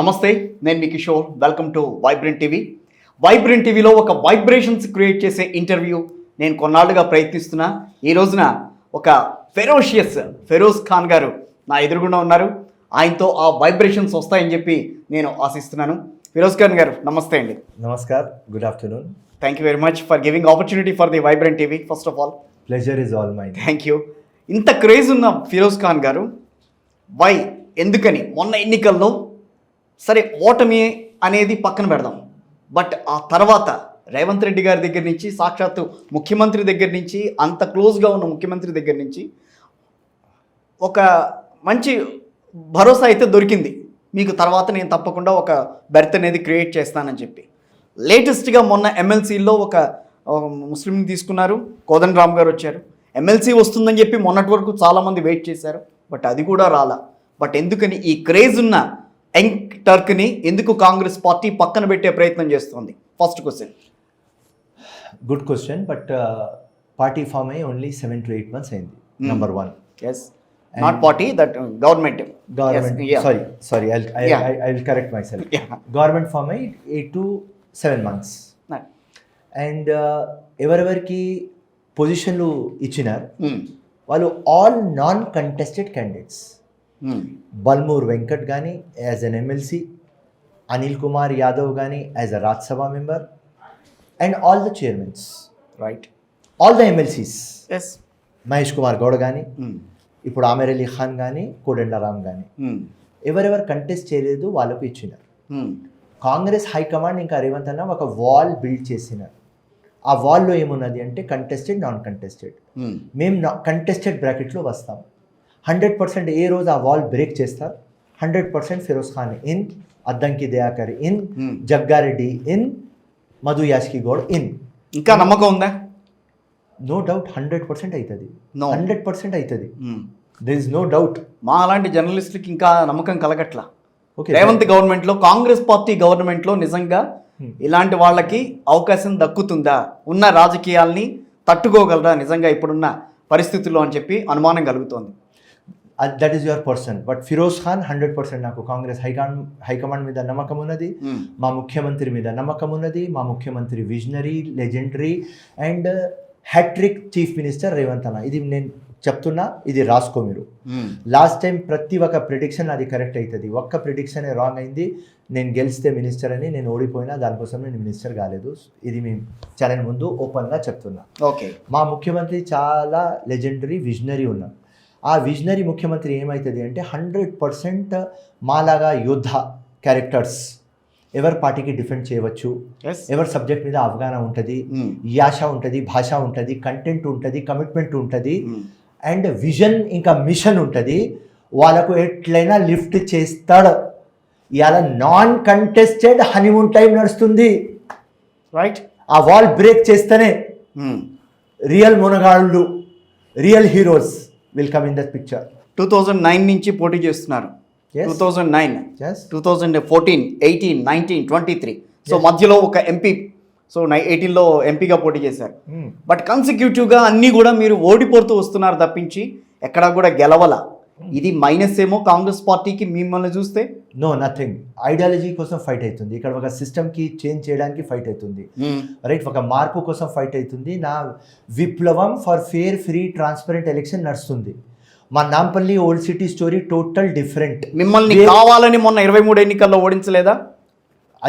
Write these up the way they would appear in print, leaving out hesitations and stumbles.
నమస్తే, నేను మీ Kishore. Welcome to Vibrant TV. Vibrant టీవీలో ఒక వైబ్రేషన్స్ క్రియేట్ చేసే ఇంటర్వ్యూ నేను కొన్నాళ్ళుగా ప్రయత్నిస్తున్నా. ఈ రోజున ఒక ఫెరోజ్ ఖాన్ గారు నా ఎదురుగుండా ఉన్నారు. ఆయనతో ఆ వైబ్రేషన్స్ వస్తాయని చెప్పి నేను ఆశిస్తున్నాను. ఫెరోజ్ ఖాన్ గారు నమస్తే అండి. నమస్కార్, good afternoon. Thank you very much for giving opportunity for the vibrant TV. First of all pleasure is all mine. Thank you. ఇంత క్రేజ్ ఉన్న ఫిరోజ్ ఖాన్ గారు ఎందుకని మొన్న ఎన్నికల్లో సరే ఓటమి అనేది పక్కన పెడదాం, బట్ ఆ తర్వాత రేవంత్ రెడ్డి గారి దగ్గర నుంచి సాక్షాత్తు ముఖ్యమంత్రి దగ్గర నుంచి అంత క్లోజ్గా ఉన్న ముఖ్యమంత్రి దగ్గర నుంచి ఒక మంచి భరోసా అయితే దొరికింది మీకు. తర్వాత నేను తప్పకుండా ఒక బెర్త్ అనేది క్రియేట్ చేస్తానని చెప్పి లేటెస్ట్గా మొన్న ఎమ్మెల్సీలో ఒక ముస్లింని తీసుకున్నారు. కోదండరామ్ గారు వచ్చారు. ఎమ్మెల్సీ వస్తుందని చెప్పి మొన్నటి వరకు చాలామంది వెయిట్ చేశారు, బట్ అది కూడా రాలా. బట్ ఎందుకని ఈ క్రేజ్ ఉన్న యంగ్ టర్క్ని ఎందుకు కాంగ్రెస్ పార్టీ పక్కన పెట్టే ప్రయత్నం చేస్తుంది? First question. Good question. But party form అయ్యి ఓన్లీ 7 to 8 months అయింది. Number 1. Yes, not party, that government. Sorry I will correct myself. Government form అయ్యి 8 to 7 months. అండ్ ఎవరెవరికి పొజిషన్లు ఇచ్చినారు వాళ్ళు all non contested candidates. Balmoor Venkat కానీ as an MLC, Anil Kumar Yadav కానీ as a Rajya Sabha member, and all the chairmans, right, all the MLCs. Yes, Mahesh Kumar Goud కానీ, ఇప్పుడు ఆమెర్ అలీ ఖాన్ కానీ, కోదండరామ్ కానీ, ఎవరెవరు కంటెస్ట్ చేయలేదు వాళ్ళకు ఇచ్చినారు. కాంగ్రెస్ హైకమాండ్ ఇంకా రేవంత్ అన్న ఒక వాల్ బిల్డ్ చేసినారు. ఆ వాల్లో ఏమున్నది అంటే కంటెస్టెడ్, నాన్ కంటెస్టెడ్. మేము కంటెస్టెడ్ బ్రాకెట్లో వస్తాం. 100% ఏ రోజు ఆ వాల్ బ్రేక్ చేస్తారు. 100% Firoz Khan in, Addanki Dayakar in, Jaggareddy in, Madhu Yashki Goud in. ఇంకా నమ్మకం ఉందా? నో డౌట్ 100% అవుతుంది. 100% అవుతుంది. There is no doubt. మా అలాంటి జర్నలిస్టులకి ఇంకా నమ్మకం కలగట్లా. రేవంత్ గవర్నమెంట్లో, కాంగ్రెస్ పార్టీ గవర్నమెంట్లో నిజంగా ఇలాంటి వాళ్ళకి అవకాశం దక్కుతుందా? ఉన్న రాజకీయాల్ని తట్టుకోగలరా నిజంగా ఇప్పుడున్న పరిస్థితుల్లో అని చెప్పి అనుమానం కలుగుతోంది. That is your person. But Firoz Khan 100% నాకు కాంగ్రెస్ హైకమాండ్ మీద నమ్మకం ఉన్నది. మా ముఖ్యమంత్రి మీద నమ్మకం ఉన్నది. మా ముఖ్యమంత్రి visionary, legendary and hattrick chief minister Revanth అన్న. ఇది నేను చెప్తున్నా, ఇది రాసుకో మీరు. లాస్ట్ టైం ప్రతి ఒక్క ప్రిడిక్షన్ అది కరెక్ట్ అవుతుంది. ఒక్క ప్రిడిక్షన్ రాంగ్ అయింది. నేను గెలిస్తే మినిస్టర్ అని, నేను ఓడిపోయినా దానికోసం నేను మినిస్టర్ కాలేదు. ఇది మేము ఛానల్ ముందు ఓపెన్గా చెప్తున్నా. ఓకే, మా ముఖ్యమంత్రి చాలా లెజెండరీ, విజనరీ ఉన్నారు. ఆ విజనరీ ముఖ్యమంత్రి ఏమవుతుంది అంటే 100% మాలాగా యోద్ధ క్యారెక్టర్స్ ఎవరి పార్టీకి డిఫెండ్ చేయవచ్చు. ఎవరి సబ్జెక్ట్ మీద అవగాహన ఉంటుంది, యాష ఉంటుంది, భాష ఉంటుంది, కంటెంట్ ఉంటుంది, కమిట్మెంట్ ఉంటుంది, అండ్ విజన్ ఇంకా మిషన్ ఉంటుంది. వాళ్ళకు ఎట్లయినా లిఫ్ట్ చేస్తాడు. ఇవాళ నాన్ కంటెస్టెడ్ హనీమూన్ టైం నడుస్తుంది. రైట్, ఆ వాల్ బ్రేక్ చేస్తేనే రియల్ మునగాళ్ళు, real heroes will come in that picture. 2009 నుంచి పోటీ చేస్తున్నారు. 2009, 2014, 18, 19, 23. సో మధ్యలో ఒక ఎంపీ, సో 18లో ఎంపీగా పోటీ చేశారు. బట్ కన్సిక్యూటివ్గా అన్నీ కూడా మీరు ఓడిపోతూ వస్తున్నారు తప్పించి ఎక్కడా కూడా గెలవల. ఇది మైనస్ ఏమో కాంగ్రెస్ పార్టీకి మిమ్మల్ని చూస్తే? No, nothing. ఐడియాలజీ కోసం ఫైట్ అవుతుంది ఇక్కడ. ఒక సిస్టమ్కి చేంజ్ చేయడానికి ఫైట్ అవుతుంది, రైట్. ఒక మార్పు కోసం ఫైట్ అవుతుంది. నా విప్లవం for fair, free, transparent election నడుస్తుంది. మా Nampally old city story total different. మిమ్మల్ని కావాలని మొన్న 23 ఎన్నికల్లో ఓడించలేదా?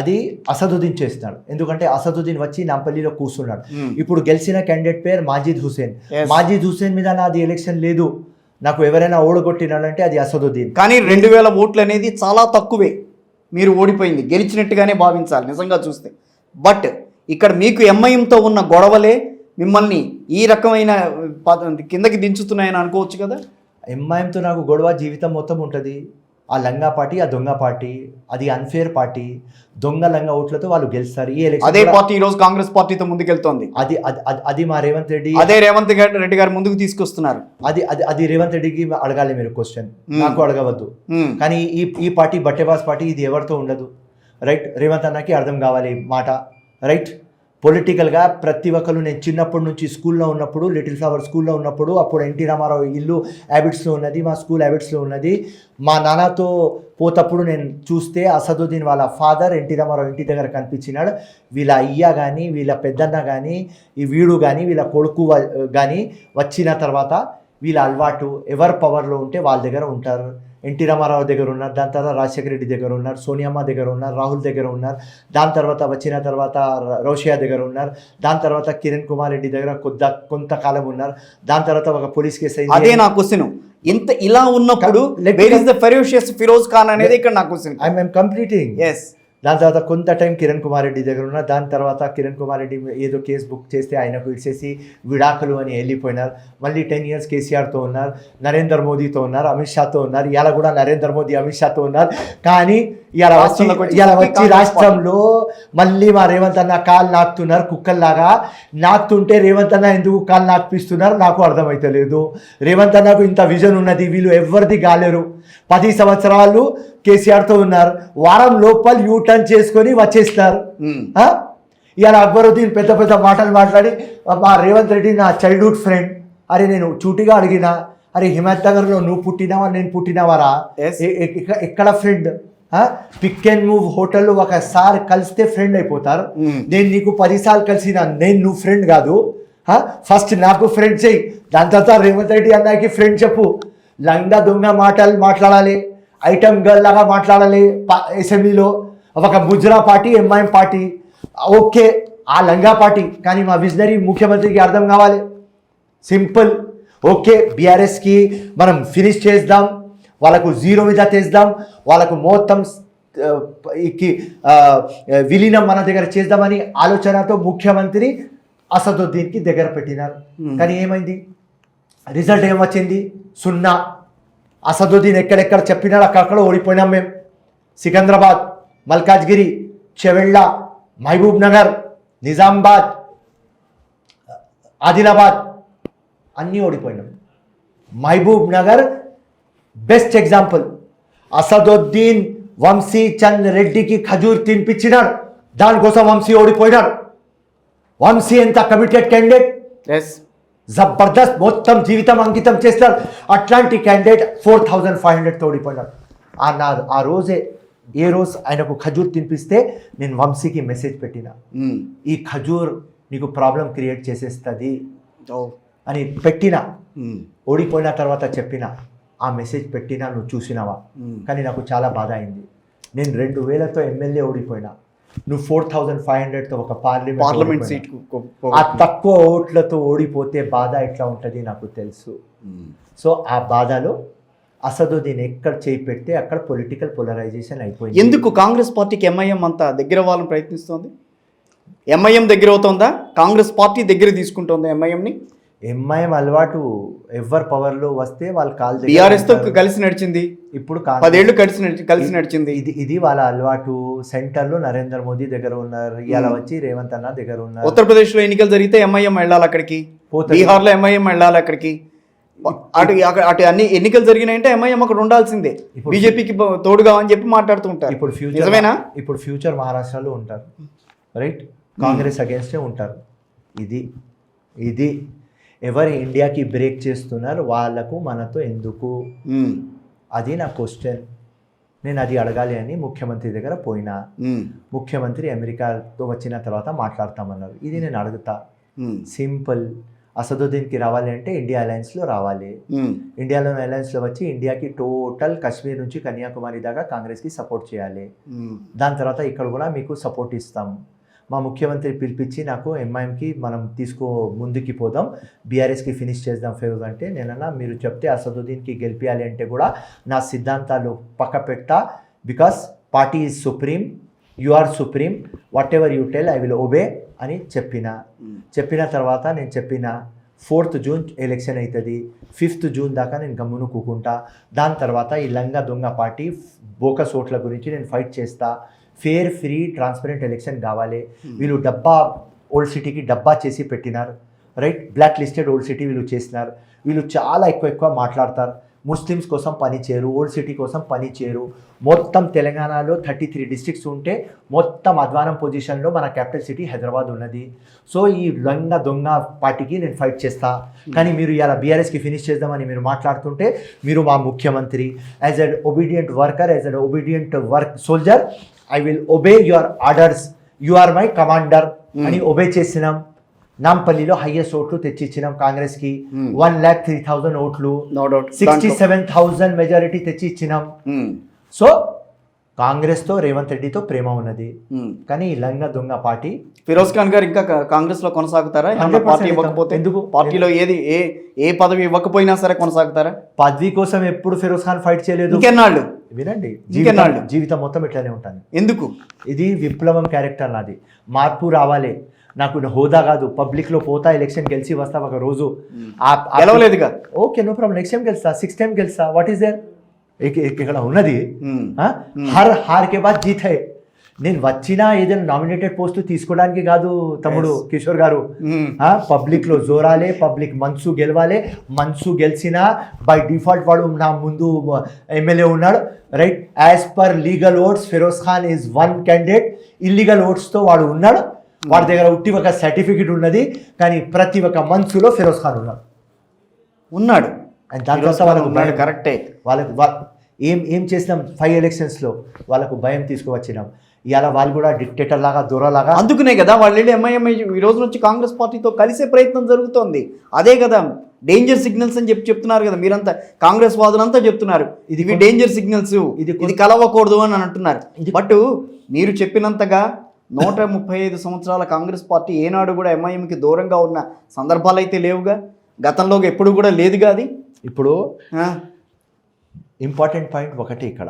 అది అసదుద్దీన్ చేస్తున్నాడు. ఎందుకంటే అసదుద్దీన్ వచ్చి నాంపల్లిలో కూర్చున్నాడు. ఇప్పుడు గెలిచిన క్యాండిడేట్ పేరు మాజిద్ హుసేన్. మాజిద్ హుసేన్ మీద నాది ఎలక్షన్ లేదు. నాకు ఎవరైనా ఓడగొట్టినాడంటే అది అసదుద్దీన్. కానీ 2000 ఓట్లు అనేది చాలా తక్కువే. మీరు ఓడిపోయింది గెలిచినట్టుగానే భావించాలి నిజంగా చూస్తే. బట్ ఇక్కడ మీకు ఎంఐఎంతో ఉన్న గొడవలే మిమ్మల్ని ఈ రకమైన కిందకి దించుతున్నాయని అనుకోవచ్చు కదా. ఎంఐఎంతో నాకు గొడవ జీవితం మొత్తం ఉంటుంది. ఆ లంగా పార్టీ, ఆ దొంగ పార్టీ, అది అన్ఫేర్ పార్టీ. దొంగ లంగా ఓట్లతో వాళ్ళు గెలుస్తారు. ఈ ఎలక్షన్ అదే పార్టీ ఈరోజు కాంగ్రెస్ పార్టీతో ముందుకెళ్తోంది. అది మా రేవంత్ రెడ్డి, అదే రేవంత్ రెడ్డి గారు ముందుకు తీసుకొస్తున్నారు. అది రేవంత్ రెడ్డికి అడగాలి మీరు క్వశ్చన్, నాకు అడగవద్దు. కానీ ఈ పార్టీ బట్టెబాస్ పార్టీ, ఇది ఎవరితో ఉండదు, రైట్. రేవంత్ అన్నకి అర్థం కావాలి మాట, రైట్. పొలిటికల్గా ప్రతి ఒక్కరు నేను చిన్నప్పటి నుంచి స్కూల్లో ఉన్నప్పుడు లిటిల్ ఫ్లవర్ స్కూల్లో ఉన్నప్పుడు అప్పుడు ఎన్టీ రామారావు ఇల్లు హ్యాబిట్స్లో ఉన్నది, మా స్కూల్ హ్యాబిట్స్లో ఉన్నది. మా నాన్నతో పోతప్పుడు నేను చూస్తే అసదుద్దీన్ వాళ్ళ ఫాదర్ ఎన్టీ రామారావు ఇంటి దగ్గర కనిపించినాడు. వీళ్ళ అయ్య కానీ వీళ్ళ పెద్దన్న కానీ ఈ వీడు కానీ వీళ్ళ కొడుకు కానీ వచ్చిన తర్వాత వీళ్ళ అలవాటు ఎవరు పవర్లో ఉంటే వాళ్ళ దగ్గర ఉంటారు. ఎన్టీ రామారావు దగ్గర ఉన్నారు, దాని తర్వాత రాజశేఖర రెడ్డి దగ్గర ఉన్నారు, సోనియమ్మ దగ్గర ఉన్నారు, రాహుల్ దగ్గర ఉన్నారు, దాని తర్వాత వచ్చిన తర్వాత రోషియా దగ్గర ఉన్నారు, దాని తర్వాత కిరణ్ కుమార్ రెడ్డి దగ్గర కొంతకాలం ఉన్నారు, దాని తర్వాత ఒక పోలీస్ కేసు అయింది. అదే నా క్వశ్చన్. ఇంత ఇలా ఉన్నప్పుడు where is the ferocious Firoz Khan అనేది ఇక్కడ నా క్వశ్చన్. I'm completing. ఎస్. దాని తర్వాత కొంత టైం కిరణ్ కుమార్ రెడ్డి దగ్గర ఉన్నారు, దాని తర్వాత కిరణ్ కుమార్ రెడ్డి ఏదో కేసు బుక్ చేస్తే ఆయనకు ఇచ్చేసి విడాకులు అని వెళ్ళిపోయినారు. మళ్ళీ 10 years కేసీఆర్తో ఉన్నారు, నరేంద్ర మోదీతో ఉన్నారు, అమిత్ షాతో ఉన్నారు. ఇలా కూడా నరేంద్ర మోదీ అమిత్ షాతో ఉన్నారు. కానీ ఇలా వచ్చి రాష్ట్రంలో మళ్ళీ మా రేవంత్ అన్న కాలు నాకుతున్నారు కుక్కల్లాగా. నాకుతుంటే రేవంత్ అన్న ఎందుకు కాలు నాకుపిస్తున్నారు నాకు అర్థమవుతలేదు. రేవంత్ అన్నకు ఇంత విజన్ ఉన్నది, వీళ్ళు ఎవరిది కాలేరు. 10 సంవత్సరాలు కేసీఆర్తో ఉన్నారు, వారం లోపల యూ టర్న్ చేసుకొని వచ్చేస్తారు. ఇలా అక్బరుద్దీన్ పెద్ద పెద్ద మాటలు మాట్లాడి మా రేవంత్ రెడ్డి నా చైల్డ్హుడ్ ఫ్రెండ్. అరే నేను చూటిగా అడిగినా, అరే హిమాయత్ నగర్లో నువ్వు పుట్టినావా నేను పుట్టినవారా? ఎక్కడ ఫ్రెండ్? పిక్ అండ్ మూవ్ హోటల్లో ఒకసారి కలిస్తే ఫ్రెండ్ అయిపోతారు. నేను నీకు 10 సార్లు కలిసిన నువ్వు ఫ్రెండ్ కాదు. ఫస్ట్ నాకు ఫ్రెండ్ చెయ్యి, దాని తర్వాత రేవంత్ రెడ్డి అన్నకి ఫ్రెండ్ చెప్పు. లంగా దొంగ మాటలు మాట్లాడాలి, ఐటమ్ గర్ల్ లాగా మాట్లాడాలి అసెంబ్లీలో. ఒక mujra party MIM party okay, ఆ లంగా పార్టీ, కానీ మా విజనరీ ముఖ్యమంత్రికి అర్థం కావాలి. సింపుల్. ఓకే బీఆర్ఎస్కి మనం ఫినిష్ చేద్దాం, వాళ్ళకు 0 మీద తెద్దాం, వాళ్ళకు మొత్తం విలీనం మన దగ్గర చేద్దామని ఆలోచనతో ముఖ్యమంత్రి అసదుద్దీన్కి దగ్గర పెట్టినారు. కానీ ఏమైంది? రిజల్ట్ ఏమొచ్చింది? 0. అసదుద్దీన్ ఎక్కడెక్కడ చెప్పినాడు అక్కడక్కడ ఓడిపోయినాం మేము. సికింద్రాబాద్, మల్కాజ్గిరి, చెవెళ్ళ, మహబూబ్ నగర్, నిజామాబాద్, ఆదిలాబాద్ అన్నీ ఓడిపోయినాం. Mahbub Nagar best example. అసదుద్దీన్ వంశీ చంద్ రెడ్డికి ఖజూర్ తినిపించినాడు, దానికోసం వంశీ ఓడిపోయినాడు. వంశీ ఎంత కమిటెడ్ క్యాండిడేట్, జబర్దస్త్, మొత్తం జీవితం అంకితం చేస్తారు. అట్లాంటి క్యాండిడేట్ 4500తో ఓడిపోయినాడు. ఆ రోజే ఏ రోజు ఆయనకు ఖజూర్ తినిపిస్తే నేను వంశీకి మెసేజ్ పెట్టిన, ఈ ఖజూర్ నీకు ప్రాబ్లం క్రియేట్ చేసేస్తుంది అని పెట్టిన. ఓడిపోయిన తర్వాత చెప్పిన, ఆ మెసేజ్ పెట్టినా నువ్వు చూసినావా? కానీ నాకు చాలా బాధ అయింది. నేను 2000తో ఎమ్మెల్యే ఓడిపోయినా, నువ్వు 4500తో ఒక పార్లమెంట్ సీట్, ఆ తక్కువ ఓట్లతో ఓడిపోతే బాధ ఎట్లా ఉంటుంది నాకు తెలుసు. సో ఆ బాధలో అసదుద్దీన్ ఎక్కడ చేయి పెడితే అక్కడ పొలిటికల్ పోలరైజేషన్ అయిపోయింది. ఎందుకు కాంగ్రెస్ పార్టీకి ఎంఐఎం అంత దగ్గర అవ్వాలని ప్రయత్నిస్తోంది? ఎంఐఎం దగ్గర అవుతుందా? కాంగ్రెస్ పార్టీ దగ్గర తీసుకుంటుందా ఎంఐఎంని? ఎంఐఎం అలవాటు ఎవరు పవర్లో వస్తే వాళ్ళు కాల్ బీఆర్ఎస్ తో కలిసి నడిచింది, ఇప్పుడు 10 ఏళ్ళు కలిసి నడిచింది. ఇది వాళ్ళ అలవాటు. సెంటర్లో నరేంద్ర మోదీ దగ్గర ఉన్నారు, ఇలా వచ్చి రేవంత్ అన్న దగ్గర ఉన్నారు. ఉత్తరప్రదేశ్లో ఎన్నికలు జరిగితే ఎంఐఎం వెళ్ళాలి అక్కడికి, బీహార్లో ఎంఐఎం వెళ్ళాలి అక్కడికి. అటు అన్ని ఎన్నికలు జరిగినాయంటే ఎంఐఎం అక్కడ ఉండాల్సిందే, బీజేపీకి తోడుగా అని చెప్పి మాట్లాడుతూ ఉంటారు. ఇప్పుడు ఫ్యూచర్ మహారాష్ట్రలో ఉంటారు, రైట్? కాంగ్రెస్ అగేన్స్టే ఉంటారు. ఇది ఎవరు ఇండియాకి బ్రేక్ చేస్తున్నారు వాళ్ళకు మనతో ఎందుకు? అది నా క్వశ్చన్. నేను అది అడగాలి అని ముఖ్యమంత్రి దగ్గర పోయినా. ముఖ్యమంత్రి అమెరికాతో వచ్చిన తర్వాత మాట్లాడతామన్నారు. ఇది నేను అడుగుతా, సింపుల్. అసదుద్దీన్కి రావాలి అంటే ఇండియా అలయన్స్లో రావాలి. ఇండియాలో అలయన్స్లో వచ్చి ఇండియాకి టోటల్ కాశ్మీర్ నుంచి కన్యాకుమారి దాకా కాంగ్రెస్కి సపోర్ట్ చేయాలి. దాని తర్వాత ఇక్కడ కూడా మీకు సపోర్ట్ ఇస్తాం. మా ముఖ్యమంత్రి పిలిపించి నాకు ఎంఐఎంకి మనం ముందుకి పోదాం, బీఆర్ఎస్కి ఫినిష్ చేద్దాం ఫేవర్ అంటే, నేనన్నా మీరు చెప్తే అసదుద్దీన్కి గెలిపించాలి అంటే కూడా నా సిద్ధాంతాలు పక్క పెట్టా. Because party is supreme, you are supreme, whatever you tell I will obey అని చెప్పిన తర్వాత నేను చెప్పిన 4th జూన్ ఎలక్షన్ అవుతుంది, 5th జూన్ దాకా నేను గమ్మును కూకుంటా. దాని తర్వాత ఈ లంగా దొంగ పార్టీ బోకస్ ఓట్ల గురించి నేను ఫైట్ చేస్తా. ఫేర్, ఫ్రీ, ట్రాన్స్పరెంట్ ఎలక్షన్ కావాలి. వీళ్ళు ఓల్డ్ సిటీకి డబ్బా చేసి పెట్టినారు, right? Blacklisted old city వీళ్ళు చేసినారు. వీళ్ళు చాలా ఎక్కువ మాట్లాడతారు. ముస్లిమ్స్ కోసం పని చేయరు, ఓల్డ్ సిటీ కోసం పని చేయరు. మొత్తం తెలంగాణలో 33 డిస్ట్రిక్ట్స్ ఉంటే మొత్తం అధ్వానం పొజిషన్లో మన క్యాపిటల్ సిటీ హైదరాబాద్ ఉన్నది. సో ఈ దొంగ పార్టీకి నేను ఫైట్ చేస్తా. కానీ మీరు ఇలా బీఆర్ఎస్కి ఫినిష్ చేద్దామని మీరు మాట్లాడుతుంటే మీరు మా ముఖ్యమంత్రి, as an obedient worker, as an obedient soldier, I will obey your orders, you are my commander అని ఒబే చేసినాం. నాంపల్లిలో హైయెస్ట్ ఓట్లు తెచ్చిచ్చినాం కాంగ్రెస్కి, 1,03,000 ఓట్లు, 67,000 మెజారిటీ తెచ్చి ఇచ్చినాం. సో కాంగ్రెస్తో రేవంత్ రెడ్డితో ప్రేమ ఉన్నది. కానీ ఈ లంగ దొంగ పార్టీ ఫిరోజ్ ఖాన్ గారు ఇంకా కాంగ్రెస్ లో కొనసాగుతారా? 100% పార్టీ ఇవ్వకపోతే ఎందుకు? పార్టీలో ఏది ఏ పదవి ఇవ్వకపోయినా సరే కొనసాగుతారా? పదవి కోసం ఎప్పుడు ఫిరోజ్ ఖాన్ ఫైట్ చేయలేదు. ఇంకెన్నాళ్ళు? వినండి, ఇంకెన్నాళ్ళు? జీవితం మొత్తం ఇట్లానే ఉంటాను. ఎందుకు? ఇది విప్లవం క్యారెక్టర్ నాది. మార్పు రావాలి. నాకు హోదా కాదు, పబ్లిక్లో పోతా, ఎలక్షన్ గెలిచి వస్తా. ఒక రోజు గెలవలేదుగా, okay no problem, next time గెలుస్తా, 6 టైం గెలుస్తా. What is there? ఇక్కడ ఉన్నది హార్ కే బాద్ జీత్ హై. నేను వచ్చినా ఏదైనా నామినేటెడ్ పోస్ట్ తీసుకోవడానికి కాదు తమ్ముడు కిషోర్ గారు. పబ్లిక్లో జోరాలే, పబ్లిక్ మనసు గెలవాలి. మనసు గెలిచినా బై డిఫాల్ట్ వాడు నా ముందు ఎమ్మెల్యే ఉన్నాడు, right? As per legal votes Firoz Khan is 1 candidate. Illegal ఓట్స్తో వాడు ఉన్నాడు. వాడి దగ్గర ఉట్టి ఒక సర్టిఫికెట్ ఉన్నది, కానీ ప్రతి ఒక్క మనసులో ఫిరోజ్ ఖాన్ ఉన్నాడు. అండ్ దాని తర్వాత వాళ్ళకు కరెక్టే. వాళ్ళకు ఏం చేసినాం 5 ఎలక్షన్స్లో వాళ్ళకు భయం తీసుకువచ్చినాం. ఇవాళ వాళ్ళు కూడా డిక్టేటర్ లాగా, దొరలాగా. అందుకునే కదా వాళ్ళు వెళ్ళి ఎంఐఎంఐ ఈ రోజు నుంచి కాంగ్రెస్ పార్టీతో కలిసే ప్రయత్నం జరుగుతోంది. అదే కదా డేంజర్ సిగ్నల్స్ అని చెప్తున్నారు కదా మీరంతా, కాంగ్రెస్ వాదులంతా చెప్తున్నారు ఇది డేంజర్ సిగ్నల్స్, ఇది కలవకూడదు అని అంటున్నారు. బట్ మీరు చెప్పినంతగా 135 సంవత్సరాల కాంగ్రెస్ పార్టీ ఏనాడు కూడా ఎంఐఎంకి దూరంగా ఉన్న సందర్భాలు అయితే లేవుగా, గతంలో ఎప్పుడు కూడా లేదుగా అది. ఇప్పుడు ఇంపార్టెంట్ పాయింట్ ఒకటి, ఇక్కడ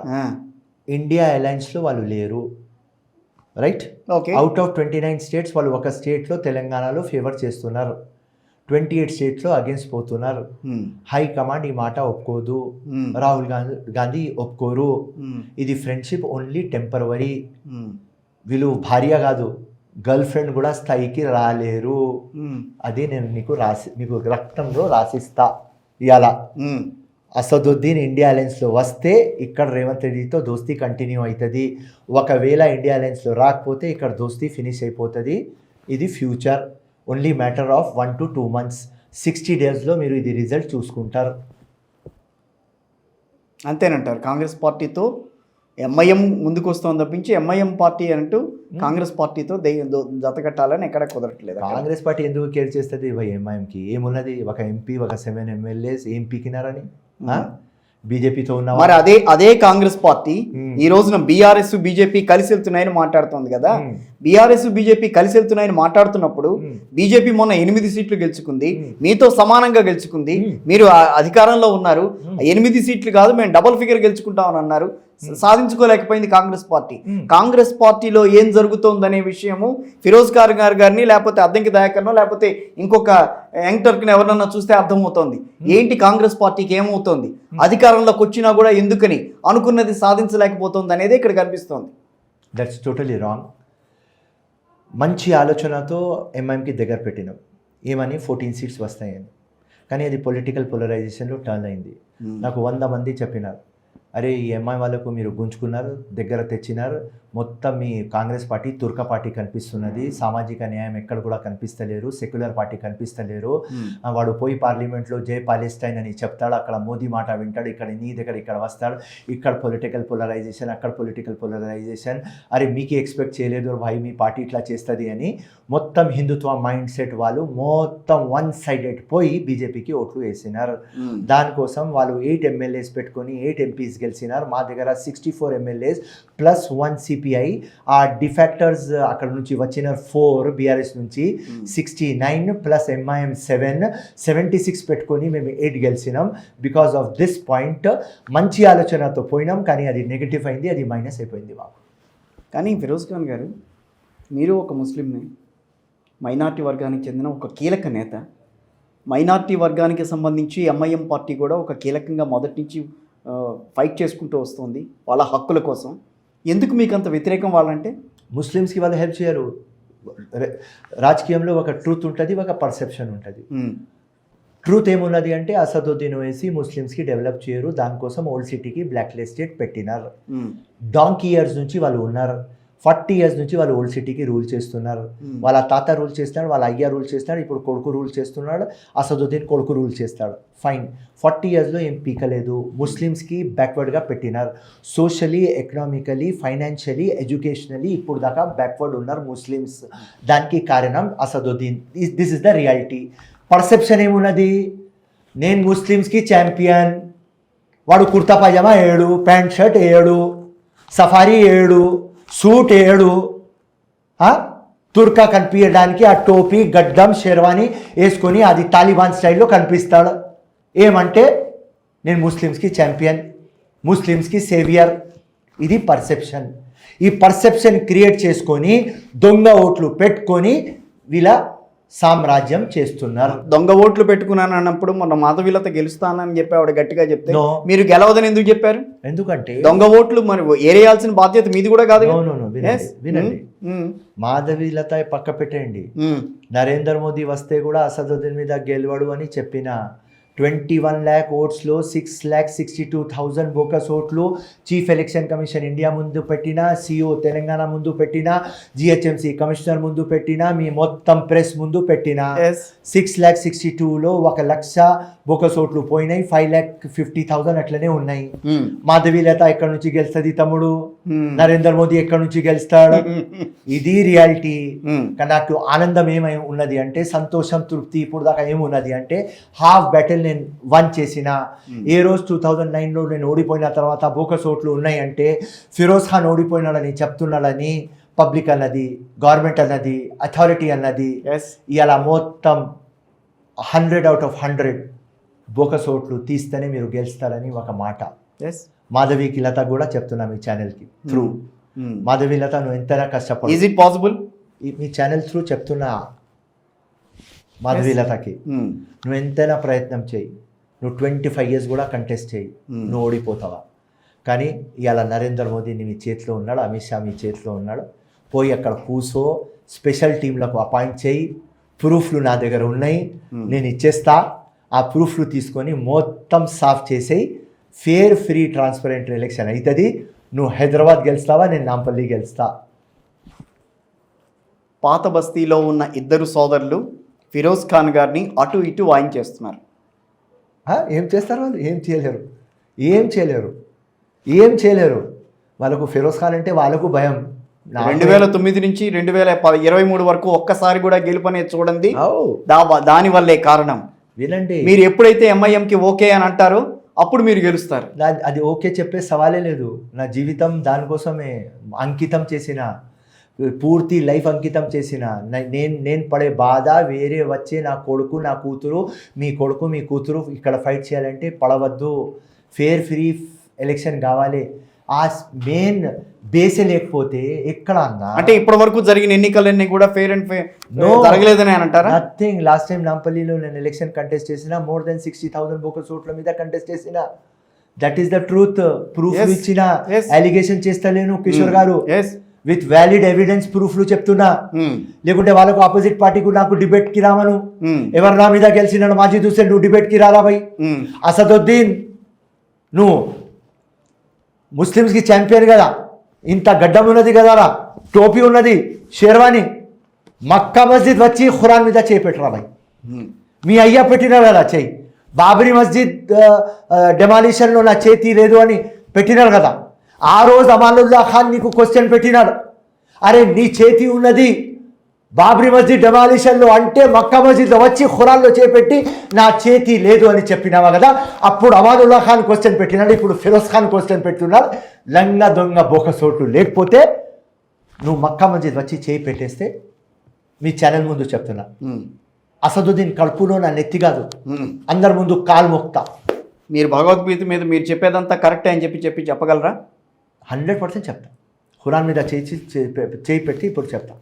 ఇండియా అలయన్స్లో వాళ్ళు లేరు, right? Okay. Out of 29 states వాళ్ళు ఒక స్టేట్లో తెలంగాణలో ఫేవర్ చేస్తున్నారు, 28 స్టేట్స్లో అగేన్స్ట్ పోతున్నారు. హై కమాండ్ ఈ మాట ఒప్పుకోదు, రాహుల్ గాంధీ ఒప్పుకోరు. ఇది ఫ్రెండ్షిప్ ఓన్లీ టెంపరవరీ. వీళ్ళు భార్య కాదు, గర్ల్ ఫ్రెండ్ కూడా స్థాయికి రాలేరు. అది నేను మీకు రక్తంలో రాసిస్తా. ఇవాళ అసదుద్దీన్ ఇండియా అలయన్స్లో వస్తే ఇక్కడ రేవంత్ రెడ్డితో దోస్తీ కంటిన్యూ అవుతుంది. ఒకవేళ ఇండియా అలయన్స్లో రాకపోతే ఇక్కడ దోస్తీ ఫినిష్ అయిపోతుంది. ఇది future, only matter of 1 to 2 months, 60 daysలో మీరు ఇది రిజల్ట్ చూసుకుంటారు. అంతేనంటారు. కాంగ్రెస్ పార్టీతో ఎంఐఎం ముందుకు వస్తుంది తప్పించి ఎంఐఎం పార్టీ అంటూ కాంగ్రెస్ పార్టీతో జతకట్టాలని ఎక్కడ కుదరట్లేదు. కాంగ్రెస్ పార్టీ ఎందుకు కేర్ చేస్తుంది? ఎంఐఎంకి ఏమున్నది? ఒక ఎంపీ, ఒక 7 MLAs ఏం పీకినారని బీజేపీతో ఉన్న. మరి అదే కాంగ్రెస్ పార్టీ ఈ రోజున బీఆర్ఎస్ బీజేపీ కలిసి వెళ్తున్నాయని మాట్లాడుతోంది కదా. బీఆర్ఎస్ బీజేపీ కలిసి వెళ్తున్నాయని మాట్లాడుతున్నప్పుడు బీజేపీ మొన్న 8 సీట్లు గెలుచుకుంది, మీతో సమానంగా గెలుచుకుంది. మీరు అధికారంలో ఉన్నారు, 8 సీట్లు కాదు మేము డబుల్ ఫిగర్ గెలుచుకుంటామని అన్నారు, సాధించుకోలేకపోయింది కాంగ్రెస్ పార్టీ. కాంగ్రెస్ పార్టీలో ఏం జరుగుతోందనే విషయము ఫిరోజ్ ఖాన్ గారిని లేకపోతే అద్దంకి దయాకర్నో లేకపోతే ఇంకొక యంగ్టర్ని ఎవరన్నా చూస్తే అర్థమవుతోంది ఏంటి కాంగ్రెస్ పార్టీకి ఏమవుతోంది, అధికారంలోకి వచ్చినా కూడా ఎందుకని అనుకున్నది సాధించలేకపోతుంది అనేది ఇక్కడ కనిపిస్తోంది. That's totally wrong. మంచి ఆలోచనతో ఎంఐఎంకి దగ్గర పెట్టినాం, ఏమని 14 సీట్స్ వస్తాయని. కానీ అది పొలిటికల్ పోలరైజేషన్లో టర్న్ అయింది. నాకు 100 మంది చెప్పినారు, అరే ఈ ఎంఐ వాళ్ళకు మీరు గుంజుకున్నారు, దగ్గర తెచ్చినారు, మొత్తం మీ కాంగ్రెస్ పార్టీ తుర్క పార్టీ కనిపిస్తున్నది, సామాజిక న్యాయం ఎక్కడ కూడా కనిపిస్తలేరు, సెక్యులర్ పార్టీ కనిపిస్తలేరు. వాడు పోయి పార్లమెంట్లో జై పాలెస్టైన్ అని చెప్తాడు, అక్కడ మోదీ మాట వింటాడు, ఇక్కడ నీ దగ్గర ఇక్కడ వస్తాడు, ఇక్కడ పొలిటికల్ పోలరైజేషన్, అక్కడ పొలిటికల్ పోలరైజేషన్. అరే మీకు ఎక్స్పెక్ట్ చేయలేదు భాయ్ మీ పార్టీ ఇట్లా చేస్తుంది అని మొత్తం హిందుత్వ మైండ్ సెట్ వాళ్ళు మొత్తం 1 sided పోయి బీజేపీకి ఓట్లు వేసినారు. దానికోసం వాళ్ళు 8 MLAs పెట్టుకొని 8 MPs గెలిచినారు. మా దగ్గర 64 MLAs ప్లస్ 1 CPI. ఆ డిఫాక్టర్స్ అక్కడ నుంచి వచ్చిన 4 బీఆర్ఎస్ నుంచి 69 ప్లస్ ఎంఐఎం 76 పెట్టుకొని మేము 8 గెలిచినాం. బికాస్ ఆఫ్ దిస్ పాయింట్ మంచి ఆలోచనతో పోయినాం, కానీ అది నెగిటివ్ అయింది, అది మైనస్ అయిపోయింది మాకు. కానీ ఫిరోజ్ ఖాన్ గారు, మీరు ఒక ముస్లింని, మైనార్టీ వర్గానికి చెందిన ఒక కీలక నేత, మైనార్టీ వర్గానికి సంబంధించి ఎంఐఎం పార్టీ కూడా ఒక కీలకంగా మొదటి నుంచి ఫైట్ చేసుకుంటూ వస్తుంది వాళ్ళ హక్కుల కోసం. ఎందుకు మీకు అంత వ్యతిరేకం వాళ్ళంటే? ముస్లిమ్స్కి వాళ్ళు హెల్ప్ చేయరు. రాజకీయంలో ఒక ట్రూత్ ఉంటుంది, ఒక పర్సెప్షన్ ఉంటుంది. ట్రూత్ ఏమున్నది అంటే అసదుద్దీన్ ఓవైసీ ముస్లిమ్స్కి డెవలప్ చేయరు, దానికోసం ఓల్డ్ సిటీకి బ్లాక్ లిస్టెడ్ పెట్టినారు. డాంకీ ఇయర్స్ నుంచి వాళ్ళు ఉన్నారు, 40 years నుంచి వాళ్ళు ఓల్డ్ సిటీకి రూల్ చేస్తున్నారు. వాళ్ళ తాత రూల్ చేస్తున్నాడు, వాళ్ళ అయ్య రూల్ చేస్తున్నాడు, ఇప్పుడు కొడుకు రూల్ చేస్తున్నాడు, అసదుద్దీన్ కొడుకు రూల్ చేస్తాడు. ఫైన్, 40 yearsలో ఏం పీకలేదు. ముస్లిమ్స్కి బ్యాక్వర్డ్గా పెట్టినారు. సోషలీ, ఎకనామికలీ, ఫైనాన్షియలీ, ఎడ్యుకేషనలీ ఇప్పుడు దాకా బ్యాక్వర్డ్ ఉన్నారు ముస్లిమ్స్. దానికి కారణం Asaduddin. This is the reality. Perception ఏమున్నది, నేను ముస్లిమ్స్కి ఛాంపియన్, వాడు కుర్తా పైజామా ఏడు, ప్యాంట్ షర్ట్ ఏడు, సఫారీ ఏడు, సూట్ ఏడు, తుర్కా కనిపించడానికి ఆ టోపీ గడ్డం షెర్వానీ వేసుకొని అది తాలిబాన్ స్టైల్లో కనిపిస్తాడు. ఏమంటే నేను ముస్లిమ్స్కి ఛాంపియన్, ముస్లిమ్స్కి సేవియర్. ఇది పర్సెప్షన్. ఈ పర్సెప్షన్ క్రియేట్ చేసుకొని దొంగ ఓట్లు పెట్టుకొని వీళ్ళ సామ్రాజ్యం చేస్తున్నారు. దొంగ ఓట్లు పెట్టుకున్నాను అన్నప్పుడు మొన్న మాధవీలత గెలుస్తానని చెప్పి ఆవిడ గట్టిగా చెప్తే No. మీరు గెలవదని ఎందుకు చెప్పారు? ఎందుకంటే దొంగ ఓట్లు మరి ఏరేయాల్సిన బాధ్యత మీది కూడా కాదు. వినండి, మాధవీలత పక్క పెట్టండి. నరేంద్ర మోదీ వస్తే కూడా అసదుద్దీన్ మీద గెలవడు అని చెప్పిన 21 lakh ఓట్స్లో 6,62,000 బోకస్ ఓట్లు చీఫ్ ఎలక్షన్ కమిషన్ ఇండియా ముందు పెట్టిన, సిఓ తెలంగాణ ముందు పెట్టిన, జిహెచ్ఎంసి కమిషనర్ ముందు పెట్టిన, మీ మొత్తం ప్రెస్ ముందు పెట్టిన. 6,62,000లో 1,00,000 బోకస్ ఓట్లు పోయినాయి, 5,50,000 అట్లనే ఉన్నాయి. మాధవీలత ఎక్కడి నుంచి గెలుస్తుంది తమ్ముడు? నరేంద్ర మోదీ ఎక్కడి నుంచి గెలుస్తాడు? ఇది రియాలిటీ. నాకు ఆనందం ఏమై ఉన్నది అంటే, సంతోషం, తృప్తి ఇప్పుడు దాకా ఏమున్నది అంటే, హాఫ్ బ్యాటిల్ నేను వన్ చేసిన. ఏ రోజు 2009లో నేను ఓడిపోయిన తర్వాత బోకస్ ఓట్లు ఉన్నాయంటే ఫిరోజ్ ఖాన్ ఓడిపోయినాడని చెప్తున్నాడని పబ్లిక్ అన్నది, గవర్నమెంట్ అన్నది, అథారిటీ అన్నది. ఇలా మొత్తం 100 out of 100 బోకస్ ఓట్లు తీస్తేనే మీరు గెలుస్తారని ఒక మాట. మాధవీకి లత కూడా చెప్తున్నా మీ ఛానల్కి త్రూ. మాధవీ లత, నువ్వు ఎంతైనా కష్టపడు. Is it possible? మీ ఛానల్ త్రూ చెప్తున్నా మాధవీ లతకి, నువ్వు ఎంతైనా ప్రయత్నం చేయి, నువ్వు 25 years కూడా కంటెస్ట్ చేయి, నువ్వు ఓడిపోతావా. కానీ ఇవాళ నరేంద్ర మోదీ మీ చేతిలో ఉన్నాడు, అమిత్ షా మీ చేతిలో ఉన్నాడు. పోయి అక్కడ కూసో, స్పెషల్ టీంలకు అపాయింట్ చేయి, ప్రూఫ్లు నా దగ్గర ఉన్నాయి, నేను ఇచ్చేస్తా. ఆ ప్రూఫ్లు తీసుకొని మొత్తం సాఫ్ చేసేయి. ఫేర్, ఫ్రీ, ట్రాన్స్పరెంట్ ఎలక్షన్ అవుతుంది. నువ్వు హైదరాబాద్ గెలుస్తావా, నేను నాంపల్లి గెలుస్తా. పాత బస్తీలో ఉన్న ఇద్దరు సోదరులు ఫిరోజ్ ఖాన్ గారిని అటు ఇటు వాయించేస్తున్నారు. ఏం చేస్తారు వాళ్ళు? ఏం చేయలేరు, ఏం చేయలేరు, ఏం చేయలేరు. వాళ్ళకు ఫిరోజ్ ఖాన్ అంటే వాళ్ళకు భయం. 2009 నుంచి 2023 వరకు ఒక్కసారి కూడా గెలుపనేది చూడండి. దాని వల్లే కారణం. వినండి, మీరు ఎప్పుడైతే ఎంఐఎంకి ఓకే అని అంటారో అప్పుడు మీరు గెలుస్తారు. అది ఓకే చెప్పే సవాలే లేదు. నా జీవితం దానికోసమే అంకితం చేసిన, పూర్తి లైఫ్ అంకితం చేసిన. నేను పడే బాధ వేరే వచ్చే నా కొడుకు, నా కూతురు, మీ కొడుకు, మీ కూతురు ఇక్కడ ఫైట్ చేయాలంటే పడవద్దు. ఫేర్, ఫ్రీ ఎలక్షన్ కావాలి. ఆ మెయిన్ బేసే లేకపోతే ఎక్కడ అన్నా అంటే ఇప్పటి వరకు జరిగిన ఎన్నికలన్నీ కూడా ఫేర్ అండ్ ఫేర్ జరగలేదని అంటారా? నథింగ్. లాస్ట్ టైం నాంపల్లిలో నేను ఎలక్షన్ కంటెస్ట్ చేసిన, more than 60,000 బోకస్ ఓట్ల మీద కంటెస్ట్ చేసిన. That is the truth. Proof ఇచ్చిన, అలిగేషన్ చేస్తలేను కిషోర్ గారు. విత్ వ్యాలిడ్ ఎవిడెన్స్ ప్రూఫ్లు చెప్తున్నా. లేకుంటే వాళ్ళకు ఆపోజిట్ పార్టీకు నాకు డిబేట్ కి రామను. ఎవరు నా మీద గెలిచినాడు? మాజీద్ హుస్సేన్, నువ్వు డిబేట్ కి రాలా భయ్. అసదుద్దీన్, నువ్వు ముస్లిమ్స్కి ఛాంపియన్ కదా, ఇంత గడ్డం ఉన్నది కదారా, టోపీ ఉన్నది, షేర్వాణి. మక్కా మస్జిద్ వచ్చి ఖురాన్ మీద చేయి పెట్టరా భయ్. మీ అయ్యా పెట్టినారు కదా చేయి. బాబరీ మస్జిద్ డెమాలిషన్లో నా చేతి లేదు అని పెట్టినారు కదా. ఆ రోజు అమానుల్లా ఖాన్ నీకు క్వశ్చన్ పెట్టినాడు, అరే నీ చేతి ఉన్నది బాబరీ మస్జిద్ డెమాలిషన్లో అంటే మక్కా మస్జిద్లో వచ్చి ఖురాన్లో చేపెట్టి నా చేతి లేదు అని చెప్పినావా కదా. అప్పుడు అమానుల్లా ఖాన్ క్వశ్చన్ పెట్టినాడు, ఇప్పుడు ఫిరోజ్ ఖాన్ క్వశ్చన్ పెట్టున్నాడు. లంగా దొంగ బోకసోటు లేకపోతే నువ్వు మక్కా మస్జిద్ వచ్చి చేయి పెట్టేస్తే మీ ఛానల్ ముందు చెప్తున్నా, అసదుద్దీన్ కడుపులో నా నెత్తి కాదు, అందరి ముందు కాలు మొక్తా. మీరు భగవద్గీత మీద మీరు చెప్పేదంతా కరెక్టే అని చెప్పి చెప్పగలరా? 100% చెప్తా. ఖురాన్ మీద చేయి పెట్టి ఇప్పుడు చెప్తా.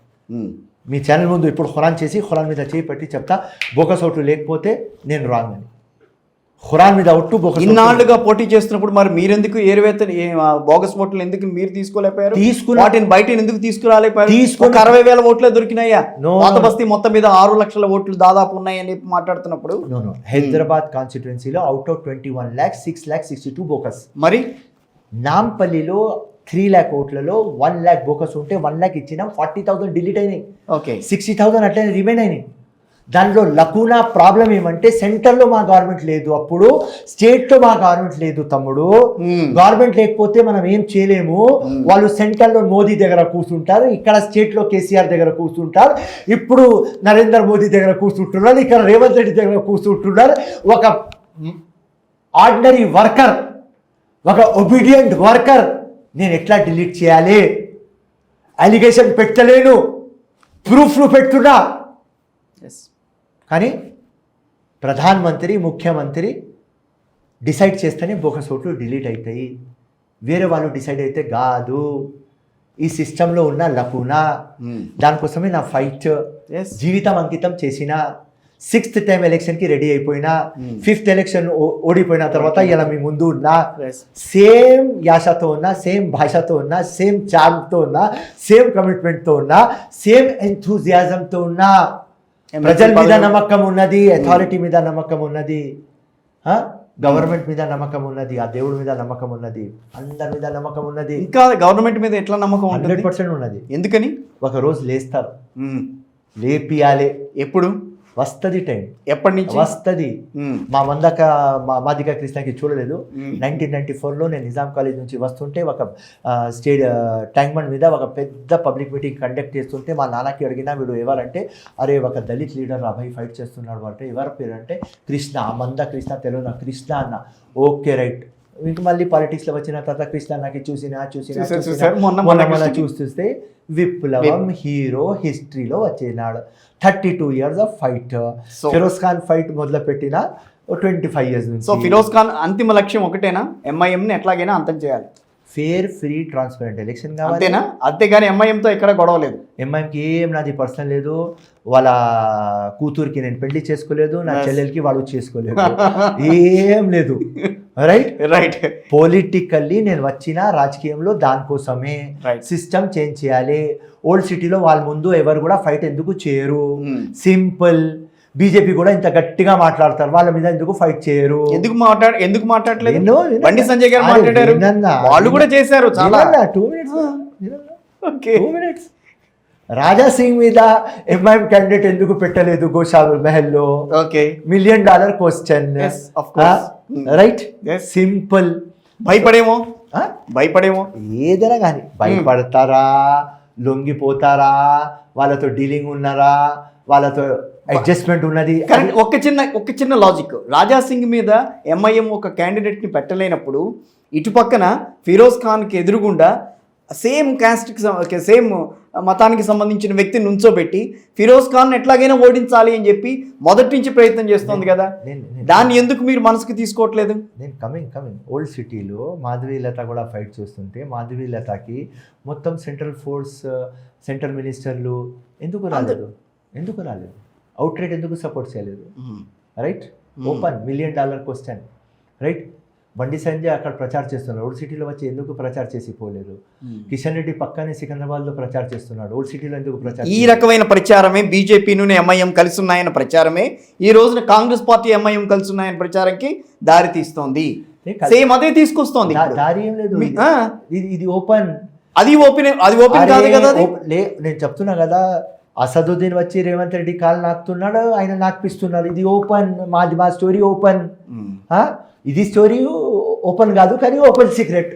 మీ ఛానల్ ముందు ఇప్పుడు ఖురాన్ చేసి ఖురాన్ మీద చేయి పెట్టి చెప్తా, బోకసోటు లేకపోతే నేను రాంగ్ అని. ఖురాన్ మీద ఒట్టు బోకస్ ఇన్నాళ్లుగా పోటీ చేస్తున్నప్పుడు మరి మీరెందుకు ఏరువేత బోగస్ ఓట్లు ఎందుకు మీరు తీసుకోలేకపోయారు? వాటిని బయట ఎందుకు తీసుకురాలేకపోయారు? ఒక 60,000 ఓట్లే దొరికినాయా? పాత బస్తీ మొత్తం మీద 6 లక్షల ఓట్లు దాదాపు ఉన్నాయని మాట్లాడుతున్నప్పుడు హైదరాబాద్ కాన్స్టిట్యుయెన్సీలో అవుట్ ఆఫ్ 21 lakhs 6,62 బోకస్. మరి నాంపల్లిలో 3 lakh ఓట్లలో 1 lakh బోకస్ ఉంటే 1 lakh ఇచ్చినా 40,000 డిలీట్ అయినాయి. ఓకే, 60,000 అట్లనే రిమైన్ అయినాయి. దానిలో లకూనా ప్రాబ్లం ఏమంటే సెంటర్లో మా గవర్నమెంట్ లేదు, అప్పుడు స్టేట్లో మా గవర్నమెంట్ లేదు తమ్ముడు. గవర్నమెంట్ లేకపోతే మనం ఏం చేయలేము. వాళ్ళు సెంటర్లో మోదీ దగ్గర కూర్చుంటారు, ఇక్కడ స్టేట్లో కేసీఆర్ దగ్గర కూర్చుంటారు, ఇప్పుడు నరేంద్ర మోదీ దగ్గర కూర్చుంటున్నారు, ఇక్కడ రేవంత్ రెడ్డి దగ్గర కూర్చుంటున్నారు. ఒక ఆర్డినరీ వర్కర్, ఒక ఒబీడియంట్ వర్కర్ నేను ఎట్లా డిలీట్ చేయాలి? అలిగేషన్ పెట్టలేను, ప్రూఫ్లు పెట్టున్నా. కానీ ప్రధానమంత్రి ముఖ్యమంత్రి డిసైడ్ చేస్తేనే బోకస్ ఓట్లు డిలీట్ అవుతాయి. వేరే వాళ్ళు డిసైడ్ అయితే కాదు. ఈ సిస్టంలో ఉన్న లకూనా, దానికోసమే నా ఫైట్ జీవితం అంకితం చేసిన. 6th టైం ఎలక్షన్కి రెడీ అయిపోయినా, 5th ఎలక్షన్ ఓడిపోయిన తర్వాత ఇలా మీ ముందు ఉన్నా, సేమ్ యాసతో ఉన్నా, సేమ్ భాషతో ఉన్నా, సేమ్ చార్మ్తో ఉన్నా, సేమ్ కమిట్మెంట్తో ఉన్నా, సేమ్ ఎంథూజియాజంతో ఉన్నా. ప్రజల మీద నమ్మకం ఉన్నది, అథారిటీ మీద నమ్మకం ఉన్నది, గవర్నమెంట్ మీద నమ్మకం ఉన్నది, ఆ దేవుడి మీద నమ్మకం ఉన్నది, అందరి మీద నమ్మకం ఉన్నది. ఇంకా గవర్నమెంట్ మీద ఎట్లా నమ్మకం? 100% ఉన్నది. ఎందుకని? ఒక రోజు లేస్తారు, లేపియాలి. ఎప్పుడు వస్తుంది టైం? ఎప్పటి నుంచి వస్తుంది? మా మాదిక కృష్ణకి చూడలేదు. 1994లో నేను నిజాం కాలేజ్ నుంచి వస్తుంటే ఒక ట్యాంక్ బండ్ మీద ఒక పెద్ద పబ్లిక్ మీటింగ్ కండక్ట్ చేస్తుంటే మా నాన్నకి అడిగినా, వీడు ఎవరంటే, అరే ఒక దళిత్ లీడర్ అభయ్ ఫైట్ చేస్తున్నాడు అంటే, ఎవరి పేరు అంటే కృష్ణ, మంద కృష్ణ, తెలుగు కృష్ణ అన్న. Okay right. ఇంక మళ్ళీ పాలిటిక్స్లో వచ్చిన తర్వాత కృష్ణ నాకు చూస్తే విప్లవం హీరో హిస్టరీలో వచ్చినాడు. 32 years of fight. Firoz Khan fight మొదలు పెట్టిన 25 years నుంచి. సో ఫిరోజ్ ఖాన్ అంతిమ లక్ష్యం ఒకటేనా? ఎంఐఎంని ఎట్లాగైనా అంతం చేయాలి, ఫేర్ ఫ్రీ ట్రాన్స్పరెంట్ ఎలక్షన్ కావాలి, అంతేనా? అంతేగాని ఎంఐఎంతో ఎక్కడ గొడవ లేదు. ఎంఐఎంకి ఏం నాది పర్సనల్ లేదు. వాళ్ళ కూతురికి నేను పెళ్లి చేసుకోలేదు, నా చెల్లెలకి వాడు చేసుకోలేదు, ఏం లేదు. రైట్. పొలిటికల్లీ నేను వచ్చిన రాజకీయంలో దానికోసమే. సిస్టమ్ చేంజ్ చేయాలి. ఓల్డ్ సిటీలో వాళ్ళ ముందు ఎవరు కూడా ఫైట్ ఎందుకు చేయరు? సింపుల్. బీజేపీ కూడా ఇంత గట్టిగా మాట్లాడతారు, వాళ్ళ మీద ఎందుకు ఫైట్ చేయరు? ఎందుకు మాట్లాడలేదు? బండి సంజయ్ గారు మాట్లాడారు, వాళ్ళు కూడా చేశారు. చాలా 2 minutes. రాజా సింగ్ మీద ఎంఐఎం క్యాండిడేట్ ఎందుకు పెట్టలేదు గోషాల్ మహల్లో? Okay, $1 million question. Right, simple. భయపడేమో ఏదైనా కానీ భయపడతారా, లొంగిపోతారా, వాళ్ళతో డీలింగ్ ఉన్నారా, వాళ్ళతో అడ్జస్ట్మెంట్ ఉన్నది. ఒక చిన్న లాజిక్. రాజా సింగ్ మీద ఎంఐఎం ఒక క్యాండిడేట్ని పెట్టలేనప్పుడు ఇటు పక్కన ఫిరోజ్ ఖాన్కి ఎదురుగుండా సేమ్ క్యాస్ట్కి సేమ్ మతానికి సంబంధించిన వ్యక్తిని నుంచోబెట్టి ఫిరోజ్ ఖాన్ ఎట్లాగైనా ఓడించాలి అని చెప్పి మొదటి నుంచి ప్రయత్నం చేస్తోంది కదా, దాన్ని ఎందుకు మీరు మనసుకి తీసుకోవట్లేదు? నేను కమింగ్ ఓల్డ్ సిటీలో మాధవీలత కూడా ఫైట్ చేస్తుంటే, మాధవీలతకి మొత్తం సెంట్రల్ ఫోర్స్, సెంట్రల్ మినిస్టర్లు ఎందుకు రాలేదు? అవుట్ రైట్ ఎందుకు సపోర్ట్ చేయలేదు? Right, open $1 million question. Right, Bandi Sanjay అక్కడ ప్రచారం చేస్తున్నాడు, ఓల్డ్ సిటీలో వచ్చి ఎందుకు ప్రచారం చేసి పోలేదు? కిషన్ రెడ్డి పక్కనే సికింద్రాబాద్లో ప్రచారం చేస్తున్నాడు, ఓల్డ్ సిటీలో ఎందుకు ప్రచారం? ఈ రకమైన ప్రచారమే బీజేపీను ఎంఐఎం కలిసి ఉన్నాయన్న ప్రచారమే ఈ రోజున కాంగ్రెస్ పార్టీ ఎంఐఎం కలిసి ఉన్నాయన్న ప్రచారంకి దారి తీస్తోంది. సేమ్ అదే తీసుకొస్తోంది. దారి ఏం లేదు, ఇది ఓపెన్. అది ఓపెన్ కాదు కదా. నేను చెప్తున్నా కదా, అసదుద్దీన్ వచ్చి రేవంత్ రెడ్డి కాలు నాకుతున్నాడు, ఆయన నాకుపిస్తున్నాడు. ఇది ఓపెన్. మా స్టోరీ ఓపెన్. ఇది స్టోరీ ఓపెన్ కాదు, కానీ ఓపెన్ సీక్రెట్.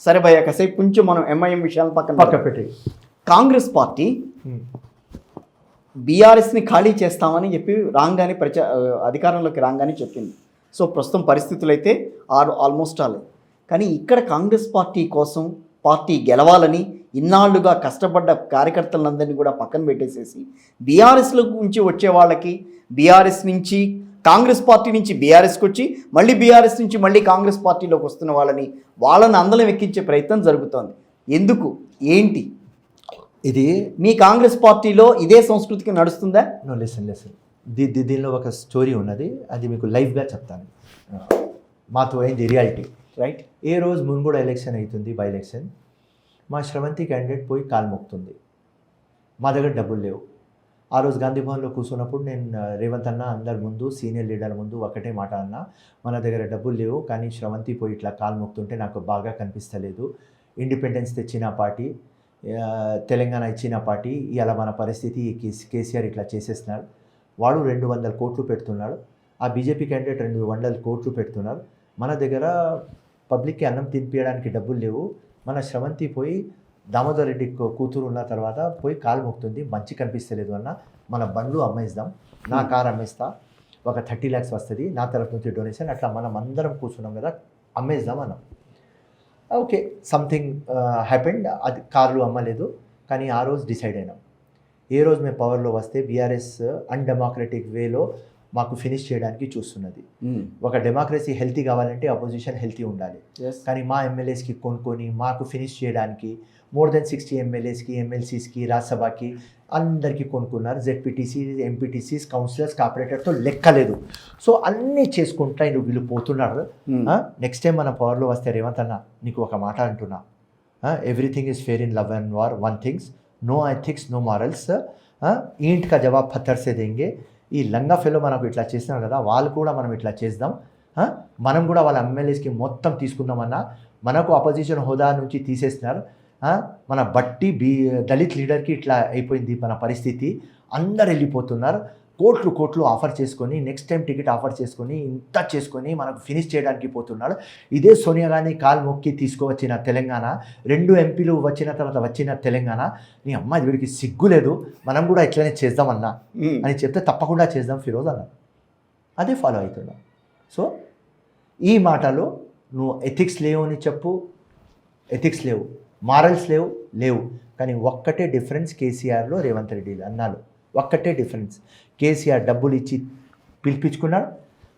సరే భయ్య, కాసేపు కొంచెం మనం ఎంఐఎం విషయాలు పక్కన పెట్టి, కాంగ్రెస్ పార్టీ బీఆర్ఎస్ని ఖాళీ చేస్తామని చెప్పి రాగానే అధికారంలోకి రాగానే చెప్పింది. సో ప్రస్తుతం పరిస్థితులు అయితే ఆల్మోస్ట్ ఆల్. కానీ ఇక్కడ కాంగ్రెస్ పార్టీ కోసం, పార్టీ గెలవాలని ఇన్నాళ్లుగా కష్టపడ్డ కార్యకర్తలందరినీ కూడా పక్కన పెట్టేసేసి బీఆర్ఎస్లో నుంచి వచ్చే వాళ్ళకి, బీఆర్ఎస్ నుంచి కాంగ్రెస్ పార్టీ నుంచి బీఆర్ఎస్కి వచ్చి మళ్ళీ బీఆర్ఎస్ నుంచి మళ్ళీ కాంగ్రెస్ పార్టీలోకి వస్తున్న వాళ్ళని అందలం ఎక్కించే ప్రయత్నం జరుగుతోంది. ఎందుకు, ఏంటి? ఇది మీ కాంగ్రెస్ పార్టీలో ఇదే సంస్కృతికి నడుస్తుందా? లెసన్ దీనిలో ఒక స్టోరీ ఉన్నది, అది మీకు లైవ్గా చెప్తాను. మాతో అయింది రియాలిటీ. రైట్. ఏ రోజు మున్గూడ ఎలక్షన్ అవుతుంది, బై ఎలక్షన్, మా శ్రవంతి క్యాండిడేట్ పోయి కాలు మొక్కుతుంది, మా దగ్గర డబ్బులు లేవు. ఆ రోజు గాంధీ భవన్లో కూర్చున్నప్పుడు నేను రేవంత్ అన్న అందరి ముందు, సీనియర్ లీడర్ ముందు ఒకటే మాట అన్నా, మన దగ్గర డబ్బులు లేవు కానీ శ్రవంతి పోయి ఇట్లా కాలు మొక్కుతుంటే నాకు బాగా కనిపిస్తలేదు. ఇండిపెండెన్స్ తెచ్చిన పార్టీ, తెలంగాణ ఇచ్చిన పార్టీ, ఇలా మన పరిస్థితి కేసీఆర్ ఇట్లా చేసేస్తున్నాడు. వాడు 200 కోట్లు పెడుతున్నాడు, ఆ బీజేపీ క్యాండిడేట్ 200 కోట్లు పెడుతున్నారు. మన దగ్గర పబ్లిక్కి అన్నం తినిపించడానికి డబ్బులు లేవు. మన శ్రవంతి పోయి దామోదర్ రెడ్డి కూతురు ఉన్న తర్వాత పోయి కాలు మొక్కుతుంది, మంచి కనిపిస్తలేదు అన్న, మన బండ్లు అమ్మేద్దాం, నా కారు అమ్మేస్తా, ఒక 30 lakhs వస్తుంది నా తరఫు నుంచి డొనేషన్, అట్లా మనం అందరం కూర్చున్నాం కదా, అమ్మేద్దాం అన్నాం. ఓకే, సంథింగ్ హ్యాపెండ్, అది కార్లు అమ్మలేదు. కానీ ఆ రోజు డిసైడ్ అయినాం, ఏ రోజు మేము పవర్లో వస్తే బీఆర్ఎస్ అన్డెమోక్రటిక్ వేలో మాకు ఫినిష్ చేయడానికి చూస్తున్నది. ఒక డెమోక్రసీ హెల్తీ కావాలంటే అపోజిషన్ హెల్తీ ఉండాలి. కానీ మా ఎమ్మెల్యేస్కి కొనుక్కొని మాకు ఫినిష్ చేయడానికి మోర్ దెన్ 60 ఎమ్మెల్యేస్కి, ఎమ్మెల్సీస్కి, రాజ్యసభకి అందరికీ కొనుక్కున్నారు. జెడ్పీటీసీ, ఎంపీటీసీస్, కౌన్సిలర్స్, కార్పొరేటర్తో లెక్కలేదు. సో అన్నీ చేసుకుంటా వీళ్ళు పోతున్నారు. నెక్స్ట్ టైం మన పవర్లో వస్తే రేవంత్ అన్న నీకు ఒక మాట అంటున్నా, everything is fair in love and war, one things no ethics no morals, ఈంట్ కా జవాబ్ పత్తర్ సే దేంగే. ఈ లంగా ఫెలో మనకు ఇట్లా చేస్తున్నారు కదా, వాళ్ళు కూడా మనం ఇట్లా చేద్దాం, మనం కూడా వాళ్ళ ఎమ్మెల్యేస్కి మొత్తం తీసుకుందామన్నా, మనకు అపోజిషన్ హోదా నుంచి తీసేస్తున్నారు, మన బట్టి దళిత్ లీడర్కి ఇట్లా అయిపోయింది మన పరిస్థితి, అందరు వెళ్ళిపోతున్నారు, కోట్లు ఆఫర్ చేసుకొని నెక్స్ట్ టైం టికెట్ ఆఫర్ చేసుకొని ఇంత చేసుకొని మనకు ఫినిష్ చేయడానికి పోతున్నాడు. ఇదే సోనియా గాంధీ కాలు మొక్కి తీసుకువచ్చిన తెలంగాణ, 2 ఎంపీలు వచ్చిన తర్వాత వచ్చిన తెలంగాణ, నీ అమ్మాయి వీడికి సిగ్గు లేదు, మనం కూడా ఇట్లనే చేద్దామన్నా అని చెప్తే తప్పకుండా చేద్దాం ఫిరోజ్ అన్న, అదే ఫాలో అవుతున్నాం. సో ఈ మాటలో నువ్వు ఎథిక్స్ లేవు అని చెప్పు, ఎథిక్స్ లేవు, మారల్స్ లేవు, కానీ ఒక్కటే డిఫరెన్స్ కేసీఆర్లో రేవంత్ రెడ్డి అన్నాడు, ఒక్కటే డిఫరెన్స్. కేసీఆర్ డబ్బులు ఇచ్చి పిలిపించుకున్నాడు,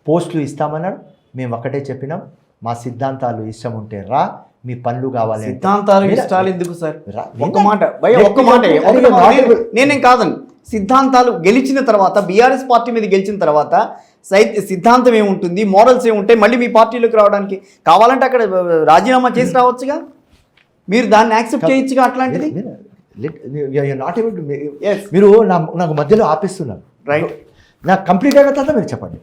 పోస్టులు ఇస్తామన్నాడు, మేము ఒక్కటే చెప్పినాం, మా సిద్ధాంతాలు ఇష్టం ఉంటే రా, మీ పనులు కావాలి. సిద్ధాంతాలు ఇష్టాలు ఎందుకు సార్? ఒక్క మాట నేనేం కాదని, సిద్ధాంతాలు గెలిచిన తర్వాత, బీఆర్ఎస్ పార్టీ మీద గెలిచిన తర్వాత సిద్ధాంతం ఏముంటుంది, మోరల్స్ ఏముంటాయి, మళ్ళీ మీ పార్టీలోకి రావడానికి కావాలంటే అక్కడ రాజీనామా చేసి రావచ్చుగా, మీరు దాన్ని యాక్సెప్ట్ చేయొచ్చుగా. అట్లాంటిది నాట్ ఏబుల్ టు, మీరు నాకు మధ్యలో ఆపిస్తున్నారు. రైట్, నాకు కంప్లీట్ అయిన తర్వాత మీరు చెప్పండి.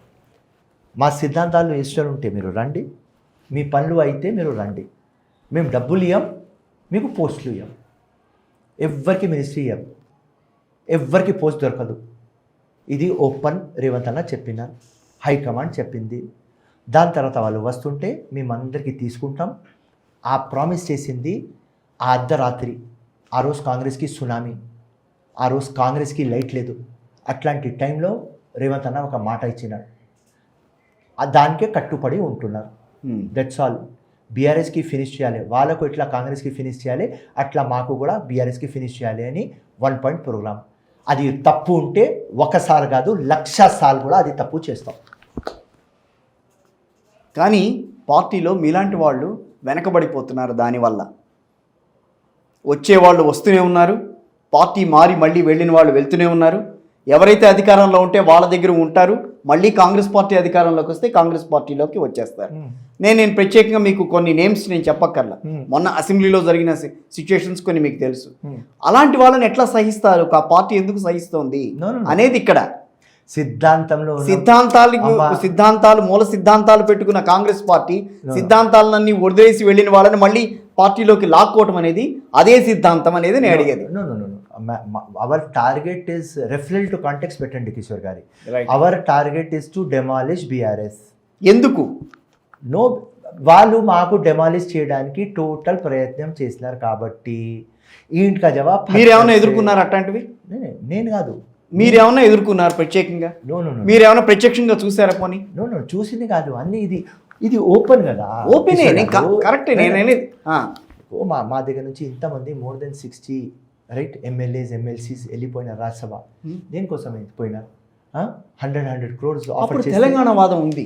మా సిద్ధాంతాలు ఇష్టం ఉంటే మీరు రండి, మీ పనులు అయితే మీరు రండి, మేము డబ్బులు ఇవ్వం, మీకు పోస్టులు ఇవ్వం, ఎవ్వరికి మినిస్ట్రీ ఇవ్వం, ఎవ్వరికి పోస్ట్ దొరకదు. ఇది ఓపెన్ రేవంత్ అన్న చెప్పినారు, హైకమాండ్ చెప్పింది. దాని తర్వాత వాళ్ళు వస్తుంటే మేమందరికీ తీసుకుంటాం. ఆ ప్రామిస్ చేసింది ఆ అర్ధరాత్రి, ఆ రోజు కాంగ్రెస్కి సునామీ, ఆ రోజు కాంగ్రెస్కి లైట్ లేదు, అట్లాంటి టైంలో రేవంత్ అన్న ఒక మాట ఇచ్చినాడు, దానికే కట్టుబడి ఉంటున్నారు. That's all. బీఆర్ఎస్కి ఫినిష్ చేయాలి, వాళ్ళకు ఇట్లా కాంగ్రెస్కి ఫినిష్ చేయాలి, అట్లా మాకు కూడా బీఆర్ఎస్కి ఫినిష్ చేయాలి అని 1 point ప్రోగ్రామ్. అది తప్పు ఉంటే ఒకసారి కాదు 1,00,000 సార్లు కూడా అది తప్పు చేస్తాం. కానీ పార్టీలో మీలాంటి వాళ్ళు వెనకబడిపోతున్నారు. దానివల్ల వచ్చేవాళ్ళు వస్తూనే ఉన్నారు, పార్టీ మారి మళ్ళీ వెళ్ళిన వాళ్ళు వెళ్తూనే ఉన్నారు. ఎవరైతే అధికారంలో ఉంటే వాళ్ళ దగ్గర ఉంటారు, మళ్ళీ కాంగ్రెస్ పార్టీ అధికారంలోకి వస్తే కాంగ్రెస్ పార్టీలోకి వచ్చేస్తారు. నేను ప్రత్యేకంగా మీకు కొన్ని నేమ్స్ నేను చెప్పక్కర్లా, మొన్న అసెంబ్లీలో జరిగిన సిచ్యుయేషన్స్ కొన్ని మీకు తెలుసు. అలాంటి వాళ్ళని ఎట్లా సహిస్తారు, ఆ పార్టీ ఎందుకు సహిస్తోంది అనేది ఇక్కడ సిద్ధాంతాలు మూల సిద్ధాంతాలు పెట్టుకున్న కాంగ్రెస్ పార్టీ సిద్ధాంతాలన్నీ వదిలేసి వెళ్ళిన వాళ్ళని మళ్ళీ పార్టీలోకి లాక్కోవటం అనేది అదే సిద్ధాంతం అనేది నేను అడిగేది. Our target is referral to context పెట్టండి కిషోర్ గారి. Our target is to demolish BRS. ఎందుకు? నో, వాళ్ళు మాకు డెమాలిష్ చేయడానికి టోటల్ ప్రయత్నం చేసినారు కాబట్టి ఇంటికా జవాబు. మీరేమైనా ఎదుర్కొన్నారు అట్లాంటివి? నేను కాదు, మీరేమన్నా ఎదుర్కొన్నారు ప్రత్యేకంగా? మీరేమన్నా ప్రత్యక్షంగా చూసారా? పోనీ చూసింది కాదు, అన్ని ఇది ఓపెన్ కదా. Open correct. మా దగ్గర నుంచి ఇంతమంది more than 60 right MLAs MLCs వెళ్ళిపోయిన రాజ్యసభ దేనికోసం వెళ్ళిపోయినారు? 100 crores అప్పుడు తెలంగాణ వాదం ఉంది,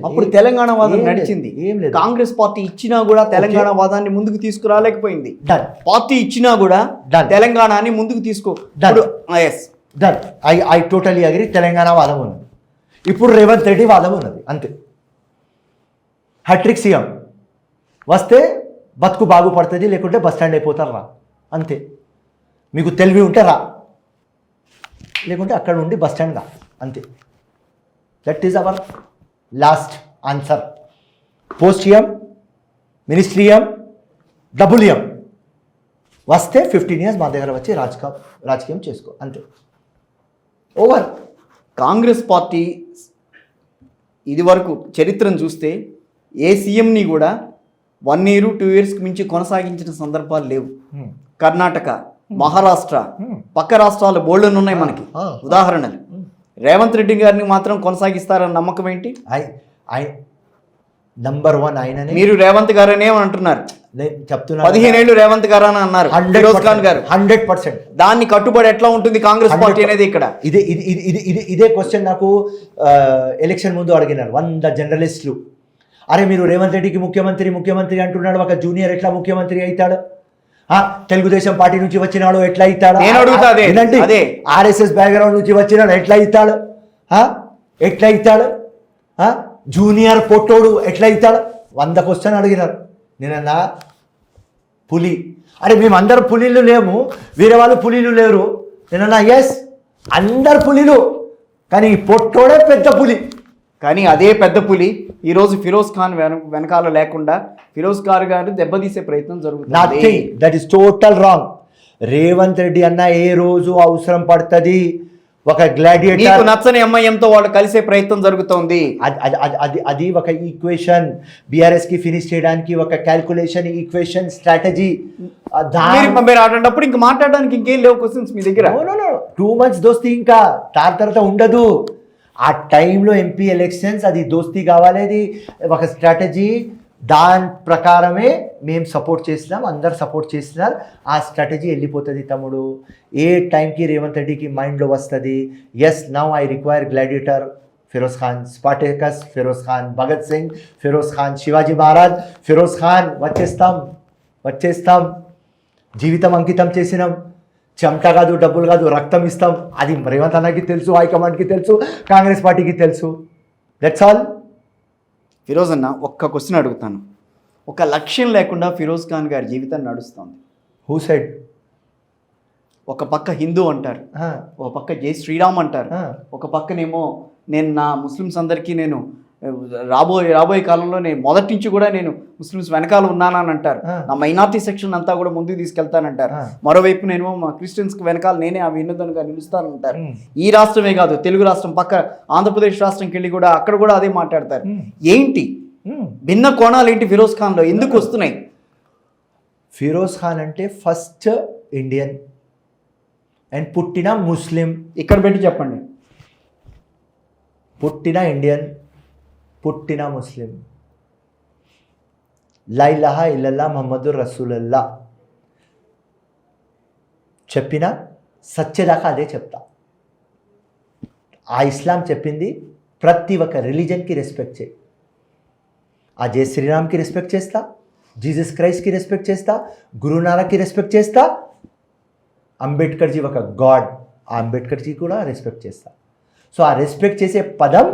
అప్పుడు తెలంగాణ వాదం నడిచింది. ఏం లేదు, కాంగ్రెస్ పార్టీ ఇచ్చినా కూడా తెలంగాణ వాదాన్ని ముందుకు తీసుకురాలేకపోయింది. పార్టీ ఇచ్చినా కూడా తెలంగాణని ముందుకు తీసుకో. I totally agree. తెలంగాణ వాదం ఉన్నది, ఇప్పుడు రేవంత్ రెడ్డి వాదం ఉన్నది, అంతే. హ్యాట్రిక్ సీఎం వస్తే బతుకు బాగుపడుతుంది, లేకుంటే బస్ స్టాండ్ అయిపోతారు రా, అంతే. మీకు తెలివి ఉంటే రా, లేకుంటే అక్కడ ఉండి బస్ స్టాండ్ రా, అంతే. That is our last answer. Post ఇయం, మినిస్ట్రీ ఇయం, డబుల్ ఇయం వస్తే 15 years మా దగ్గర వచ్చి రాజకీయం చేసుకో, అంతే. ఓవర్. కాంగ్రెస్ పార్టీ ఇది వరకు చరిత్రను చూస్తే ఏ సీఎంని కూడా 1 year 2 years మించి కొనసాగించిన సందర్భాలు లేవు. కర్ణాటక, మహారాష్ట్ర, పక్క రాష్ట్రాలు బోల్డెన్ ఉన్నాయి మనకి ఉదాహరణలు. రేవంత్ రెడ్డి గారిని మాత్రం కొనసాగిస్తారన్న నమ్మకం ఏంటి? నంబర్ 1 ఆయననే. మీరు రేవంత్ గారనే అంటున్నారు, చెప్తున్నా 15 ఏళ్ళు రేవంత్ గారు అని అన్నారు ఫిరోజ్ ఖాన్ గారు. 100%. దాన్ని కట్టుబడి ఎట్లా ఉంటుంది కాంగ్రెస్ పార్టీ అనేది? ఇక్కడ ఇదే క్వశ్చన్ నాకు ఎలక్షన్ ముందు అడిగినారు 100 జర్నలిస్టులు. అరే మీరు రేవంత్ రెడ్డికి ముఖ్యమంత్రి అంటున్నాడు, ఒక జూనియర్ ఎట్లా ముఖ్యమంత్రి అవుతాడు? తెలుగుదేశం పార్టీ నుంచి వచ్చినాడు ఎట్లా అవుతాడు? నేను అడుగుతా అదే. ఆర్ఎస్ఎస్ బ్యాక్గ్రౌండ్ నుంచి వచ్చినాడు ఎట్లా అవుతాడు? జూనియర్ పొట్టోడు ఎట్లా అవుతాడు? 100 క్వశ్చన్ అడిగినారు. నేనన్నా పులి, అరే మేము అందరు పులిలు లేము, వేరే వాళ్ళు పులిలు లేరు. నేనన్నా ఎస్, అందరు పులిలు, కానీ ఈ పొట్టోడే పెద్ద పులి. కానీ అదే పెద్ద పులి ఈరోజు ఫిరోజ్ ఖాన్ వెనకాల లేకుండా ఫిరోజ్ ఖాన్ గారు దెబ్బతీసే ప్రయత్నం జరుగుతుంది. That is total wrong. Revanth Reddy అన్న ఏ రోజు అవసరం పడుతుంది ఒక గ్లాడియేటర్, నచ్చని ఎంఐఎంతో వాళ్ళు కలిసే ప్రయత్నం జరుగుతోంది. అది ఒక ఈక్వేషన్, బీఆర్ఎస్ కి ఫినిష్ చేయడానికి ఒక క్యాల్కులేషన్, ఈక్వేషన్, స్ట్రాటజీ. మీరు ఆడేటప్పుడు ఇంకా మాట్లాడడానికి ఇంకేం లేవు క్వశ్చన్స్ మీ దగ్గర. 2 months దోస్తీ, ఇంకా తర్వాత ఉండదు. ఆ టైంలో ఎంపీ ఎలక్షన్స్, అది దోస్తీ కావాలి, అది ఒక స్ట్రాటజీ. దాని ప్రకారమే మేము సపోర్ట్ చేసినాం, అందరు సపోర్ట్ చేసినారు. ఆ స్ట్రాటజీ వెళ్ళిపోతుంది తమ్ముడు. ఏ టైంకి రేవంత్ రెడ్డికి మైండ్లో వస్తుంది, yes now I require gladiator Firoz Khan, Spartacus Firoz Khan, Bhagat Singh Firoz Khan, Shivaji Maharaj Firoz Khan, వచ్చేస్తాం. జీవితం అంకితం చేసినాం. చెమట కాదు, డబ్బులు కాదు, రక్తం ఇస్తాం. అది రేవంత్ అన్నకి తెలుసు, హైకమాండ్కి తెలుసు, కాంగ్రెస్ పార్టీకి తెలుసు. That's all. ఫిరోజ్ అన్న, ఒక్క క్వశ్చన్ అడుగుతాను. ఒక లక్ష్యం లేకుండా ఫిరోజ్ ఖాన్ గారి జీవితం నడుస్తుంది. Who said? ఒక పక్క హిందూ అంటారు, ఒక పక్క జై శ్రీరామ్ అంటారు, ఒక పక్కనేమో నేను నా ముస్లిమ్స్ అందరికీ నేను రాబోయే కాలంలో నేను మొదటి నుంచి కూడా నేను ముస్లిమ్స్ వెనకాల ఉన్నానని అంటారు. నా మైనార్టీ సెక్షన్ అంతా కూడా ముందుకు తీసుకెళ్తానంటారు. మరోవైపు నేను మా క్రిస్టియన్స్కి వెనకాల నేనే ఆ వినోదనగా నిలుస్తానంటారు. ఈ రాష్ట్రమే కాదు, తెలుగు రాష్ట్రం పక్క ఆంధ్రప్రదేశ్ రాష్ట్రంకి వెళ్ళి కూడా అక్కడ కూడా అదే మాట్లాడతారు. ఏంటి భిన్న కోణాలు ఏంటి ఫిరోజ్ ఖాన్లో, ఎందుకు వస్తున్నాయి? ఫిరోజ్ ఖాన్ అంటే ఫస్ట్ ఇండియన్ అండ్ పుట్టిన ముస్లిం. ఇక్కడ పెట్టి చెప్పండి. పుట్టిన ఇండియన్, పుట్టిన ముస్లిం. లా ఇలాహా ఇల్లల్లా ముహమ్మదుర్ రసూలుల్లా చెప్పిన సత్యదాకా అదే చెప్తా. ఆ ఇస్లాం చెప్పింది ప్రతి ఒక్క రిలీజన్కి రెస్పెక్ట్ చేయి. ఆ జై శ్రీరామ్కి రెస్పెక్ట్ చేస్తా, జీసస్ క్రైస్ట్కి రెస్పెక్ట్ చేస్తా, గురునానక్కి రెస్పెక్ట్ చేస్తా, అంబేద్కర్జీ ఒక గాడ్, ఆ అంబేద్కర్జీ కూడా రెస్పెక్ట్ చేస్తా. సో ఆ రెస్పెక్ట్ చేసే పదం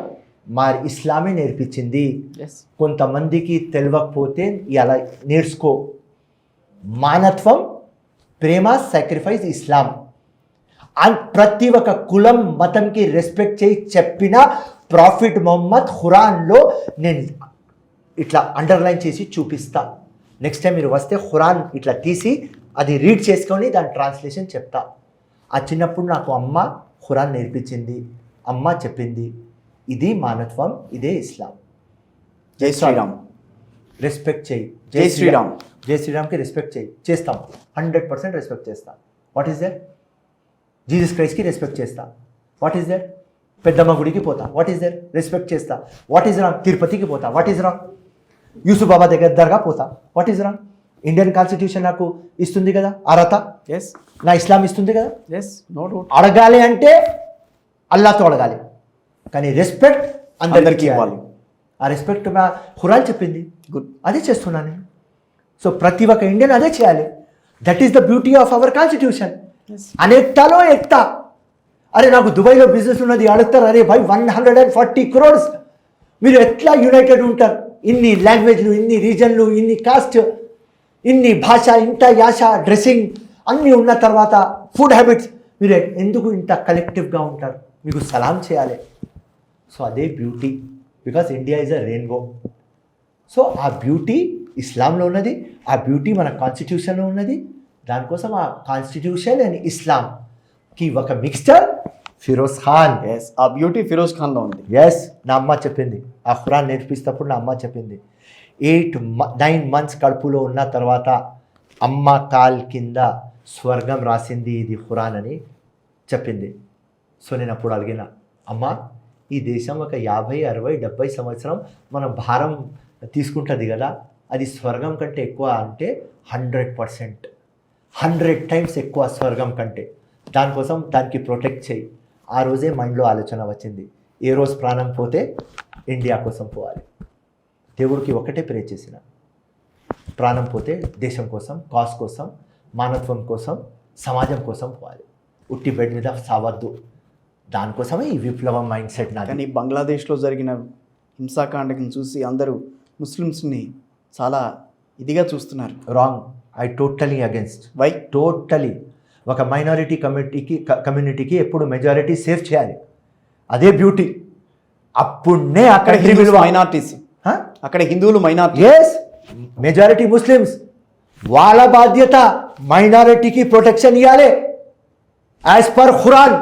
మా ఇస్లామే నేర్పించింది. కొంతమందికి తెలియకపోతే ఇలా నేర్చుకో. మానత్వం, ప్రేమ, సాక్రిఫైస్ ఇస్లాం. ప్రతి ఒక్క కులం మతంకి రెస్పెక్ట్ చేయి చెప్పిన ప్రాఫిట్ మొహమ్మద్ ఖురాన్లో నేను ఇట్లా అండర్లైన్ చేసి చూపిస్తా. నెక్స్ట్ టైం మీరు వస్తే ఖురాన్ ఇట్లా తీసి అది రీడ్ చేసుకొని దాని ట్రాన్స్లేషన్ చెప్తా. ఆ చిన్నప్పుడు నాకు అమ్మ ఖురాన్ నేర్పించింది, అమ్మ చెప్పింది ఇది మానత్వం, ఇదే ఇస్లాం. జై శ్రీరామ్. రెస్పెక్ట్ చేయి. జై శ్రీరామ్. జై శ్రీరామ్కి రెస్పెక్ట్ చేయి. చేస్తాం, 100% రెస్పెక్ట్ చేస్తాం. What is that? జీసస్ క్రైస్ట్కి రెస్పెక్ట్ చేస్తా. What is that? పెద్దమ్మ గుడికి పోతా. What is that? రెస్పెక్ట్ చేస్తా. What is wrong? తిరుపతికి పోతా. What is wrong? Yousuf Baba దర్గా పోతా. What is wrong? Indian constitution నాకు ఇస్తుంది కదా అర్హత. ఎస్. నా ఇస్లాం ఇస్తుంది కదా. Yes, no doubt. అడగాలి అంటే అల్లాతో అడగాలి, కానీ రెస్పెక్ట్ అందరికీ ఇవ్వాలి. ఆ రెస్పెక్ట్ నా ఖురాన్ చెప్పింది, గుడ్, అదే చేస్తున్నాను నేను. సో ప్రతి ఒక్క ఇండియన్ అదే చేయాలి. That is the beauty of our constitution. అనేక్తాలో ఎక్తా. అరే నాకు దుబాయ్లో బిజినెస్ ఉన్నది అడుగుతారు, అరే భాయ్ 140 crores, మీరు ఎట్లా యునైటెడ్ ఉంటారు? ఇన్ని లాంగ్వేజ్లు, ఇన్ని రీజన్లు, ఇన్ని కాస్ట్, ఇన్ని భాష, ఇంత యాస, డ్రెస్సింగ్ అన్నీ ఉన్న తర్వాత ఫుడ్ హ్యాబిట్స్, మీరు ఎందుకు ఇంత కలెక్టివ్గా ఉంటారు? మీకు సలాం చేయాలి. సో అదే beauty, because India is a rainbow. So ఆ బ్యూటీ ఇస్లాంలో ఉన్నది, ఆ బ్యూటీ మన కాన్స్టిట్యూషన్లో ఉన్నది. దానికోసం ఆ కాన్స్టిట్యూషన్ అండ్ ఇస్లాంకి ఒక మిక్స్చర్ ఫిరోజ్ ఖాన్. ఎస్, ఆ బ్యూటీ ఫిరోజ్ ఖాన్లో ఉంది. ఎస్, నా అమ్మ చెప్పింది. ఆ ఖురాన్ నేర్పిస్తప్పుడు నా అమ్మ చెప్పింది, 9 months కడుపులో ఉన్న తర్వాత అమ్మ కాల్ కింద స్వర్గం రాసింది ఇది ఖురాన్ అని చెప్పింది. సో నేను అప్పుడు అడిగిన, అమ్మ ఈ దేశం ఒక 50, 60, 70 సంవత్సరం మనం భారం తీసుకుంటుంది కదా, అది స్వర్గం కంటే ఎక్కువ అంటే 100%, 100 times ఎక్కువ స్వర్గం కంటే. దానికోసం దానికి ప్రొటెక్ట్ చేయి. ఆ రోజే మైండ్లో ఆలోచన వచ్చింది, ఏ రోజు ప్రాణం పోతే ఇండియా కోసం పోవాలి. దేవుడికి ఒకటే ప్రే చేసిన, ప్రాణం పోతే దేశం కోసం, కాజ్ కోసం, మానవత్వం కోసం, సమాజం కోసం పోవాలి. ఉట్టి బెడ్ మీద సావద్దు. దానికోసమే ఈ విప్లవం మైండ్ సెట్ నాది. కానీ బంగ్లాదేశ్లో జరిగిన హింసాకాండని చూసి అందరూ ముస్లిమ్స్ని చాలా ఇదిగా చూస్తున్నారు. Wrong. I totally against. Why? Totally. ఒక మైనారిటీ కమ్యూనిటీకి ఎప్పుడు మెజారిటీ సేవ్ చేయాలి. అదే బ్యూటీ. అప్పుడే అక్కడ మైనార్టీస్, అక్కడ హిందువులు మైనార్టీ. Yes, majority Muslims. వాళ్ళ బాధ్యత మైనారిటీకి ప్రొటెక్షన్ ఇవ్వాలి. As per Quran,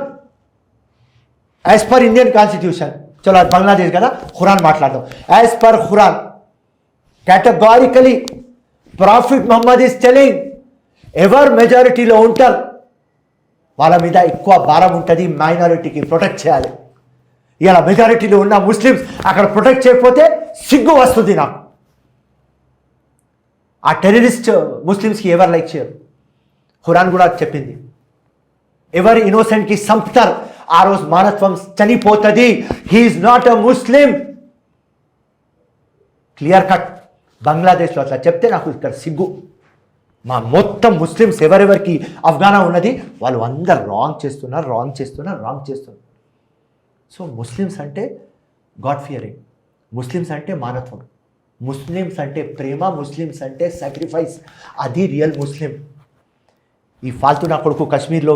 as per Indian constitution. చలో అది బంగ్లాదేశ్ కదా, ఖురాన్ మాట్లాడదాం. As per Quran categorically prophet Mohammed is telling, ఎవరు మెజారిటీలో ఉంటారు వాళ్ళ మీద ఎక్కువ భారం ఉంటుంది, మైనారిటీకి ప్రొటెక్ట్ చేయాలి. ఇలా మెజారిటీలో ఉన్న ముస్లిమ్స్ అక్కడ ప్రొటెక్ట్ చేయకపోతే సిగ్గు వస్తుంది నాకు. ఆ టెర్రరిస్ట్ ముస్లిమ్స్కి ఎవరు లైక్ చేయరు. ఖురాన్ కూడా చెప్పింది, ఎవరు ఇన్నోసెంట్కి చంపుతారు ఆ రోజు మానవత్వం చనిపోతుంది. He is not a Muslim. Clear cut. బంగ్లాదేశ్లో అట్లా చెప్తే నాకు ఇక్కడ సిగ్గు. మా మొత్తం ముస్లిమ్స్ ఎవరెవరికి అఫ్ఘానా ఉన్నది వాళ్ళు అందరు రాంగ్ చేస్తున్నారు. సో ముస్లిమ్స్ అంటే గాడ్ ఫియరింగ్, ముస్లిమ్స్ అంటే మానవత్వం, ముస్లిమ్స్ అంటే ప్రేమ, ముస్లిమ్స్ అంటే సాక్రిఫైస్. అది రియల్ ముస్లిం. ఈ ఫాల్తు నా కొడుకు కాశ్మీర్లో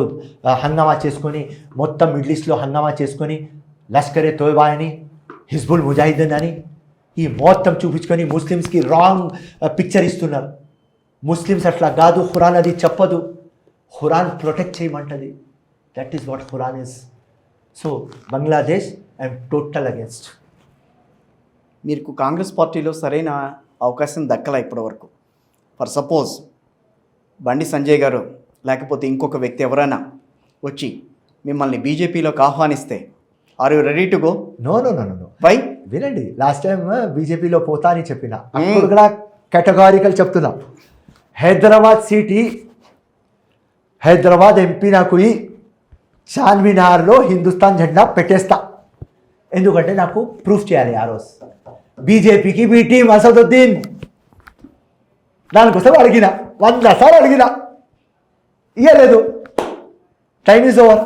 హంగామా చేసుకొని, మొత్తం మిడిల్ ఈస్ట్లో హంగామా చేసుకొని, లష్కరే తోయబా అని, హిజ్బుల్ ముజాహిదీన్ అని ఈ మొత్తం చూపించుకొని ముస్లిమ్స్కి రాంగ్ పిక్చర్ ఇస్తున్నారు. ముస్లిమ్స్ అట్లా కాదు, ఖురాన్ అది చెప్పదు. ఖురాన్ ప్రొటెక్ట్ చేయమంటుంది. That is what Quran is. So Bangladesh I'm total against. మీకు కాంగ్రెస్ పార్టీలో సరైన అవకాశం దక్కల ఇప్పటివరకు. ఫర్ సపోజ్ బండి సంజయ్ గారు లేకపోతే ఇంకొక వ్యక్తి ఎవరైనా వచ్చి మిమ్మల్ని బీజేపీలోకి ఆహ్వానిస్తే are you ready to go? No. Why? వినండి, లాస్ట్ టైం బీజేపీలో పోతా అని చెప్పిన, అప్పుడు కూడా కేటగారికల్ చెప్తున్నా. హైదరాబాద్ ఎంపీ నాకు ఈ చార్మినార్లో హిందుస్థాన్ జెండా పెట్టేస్తా. ఎందుకంటే నాకు ప్రూఫ్ చేయాలి ఆ రోజు. బీజేపీకి బీ టీమ్ అసదుద్దీన్ దానికోసం అడిగిన, 100 సార్లు అడిగిన, ఇయ్యలేదు. Time is over.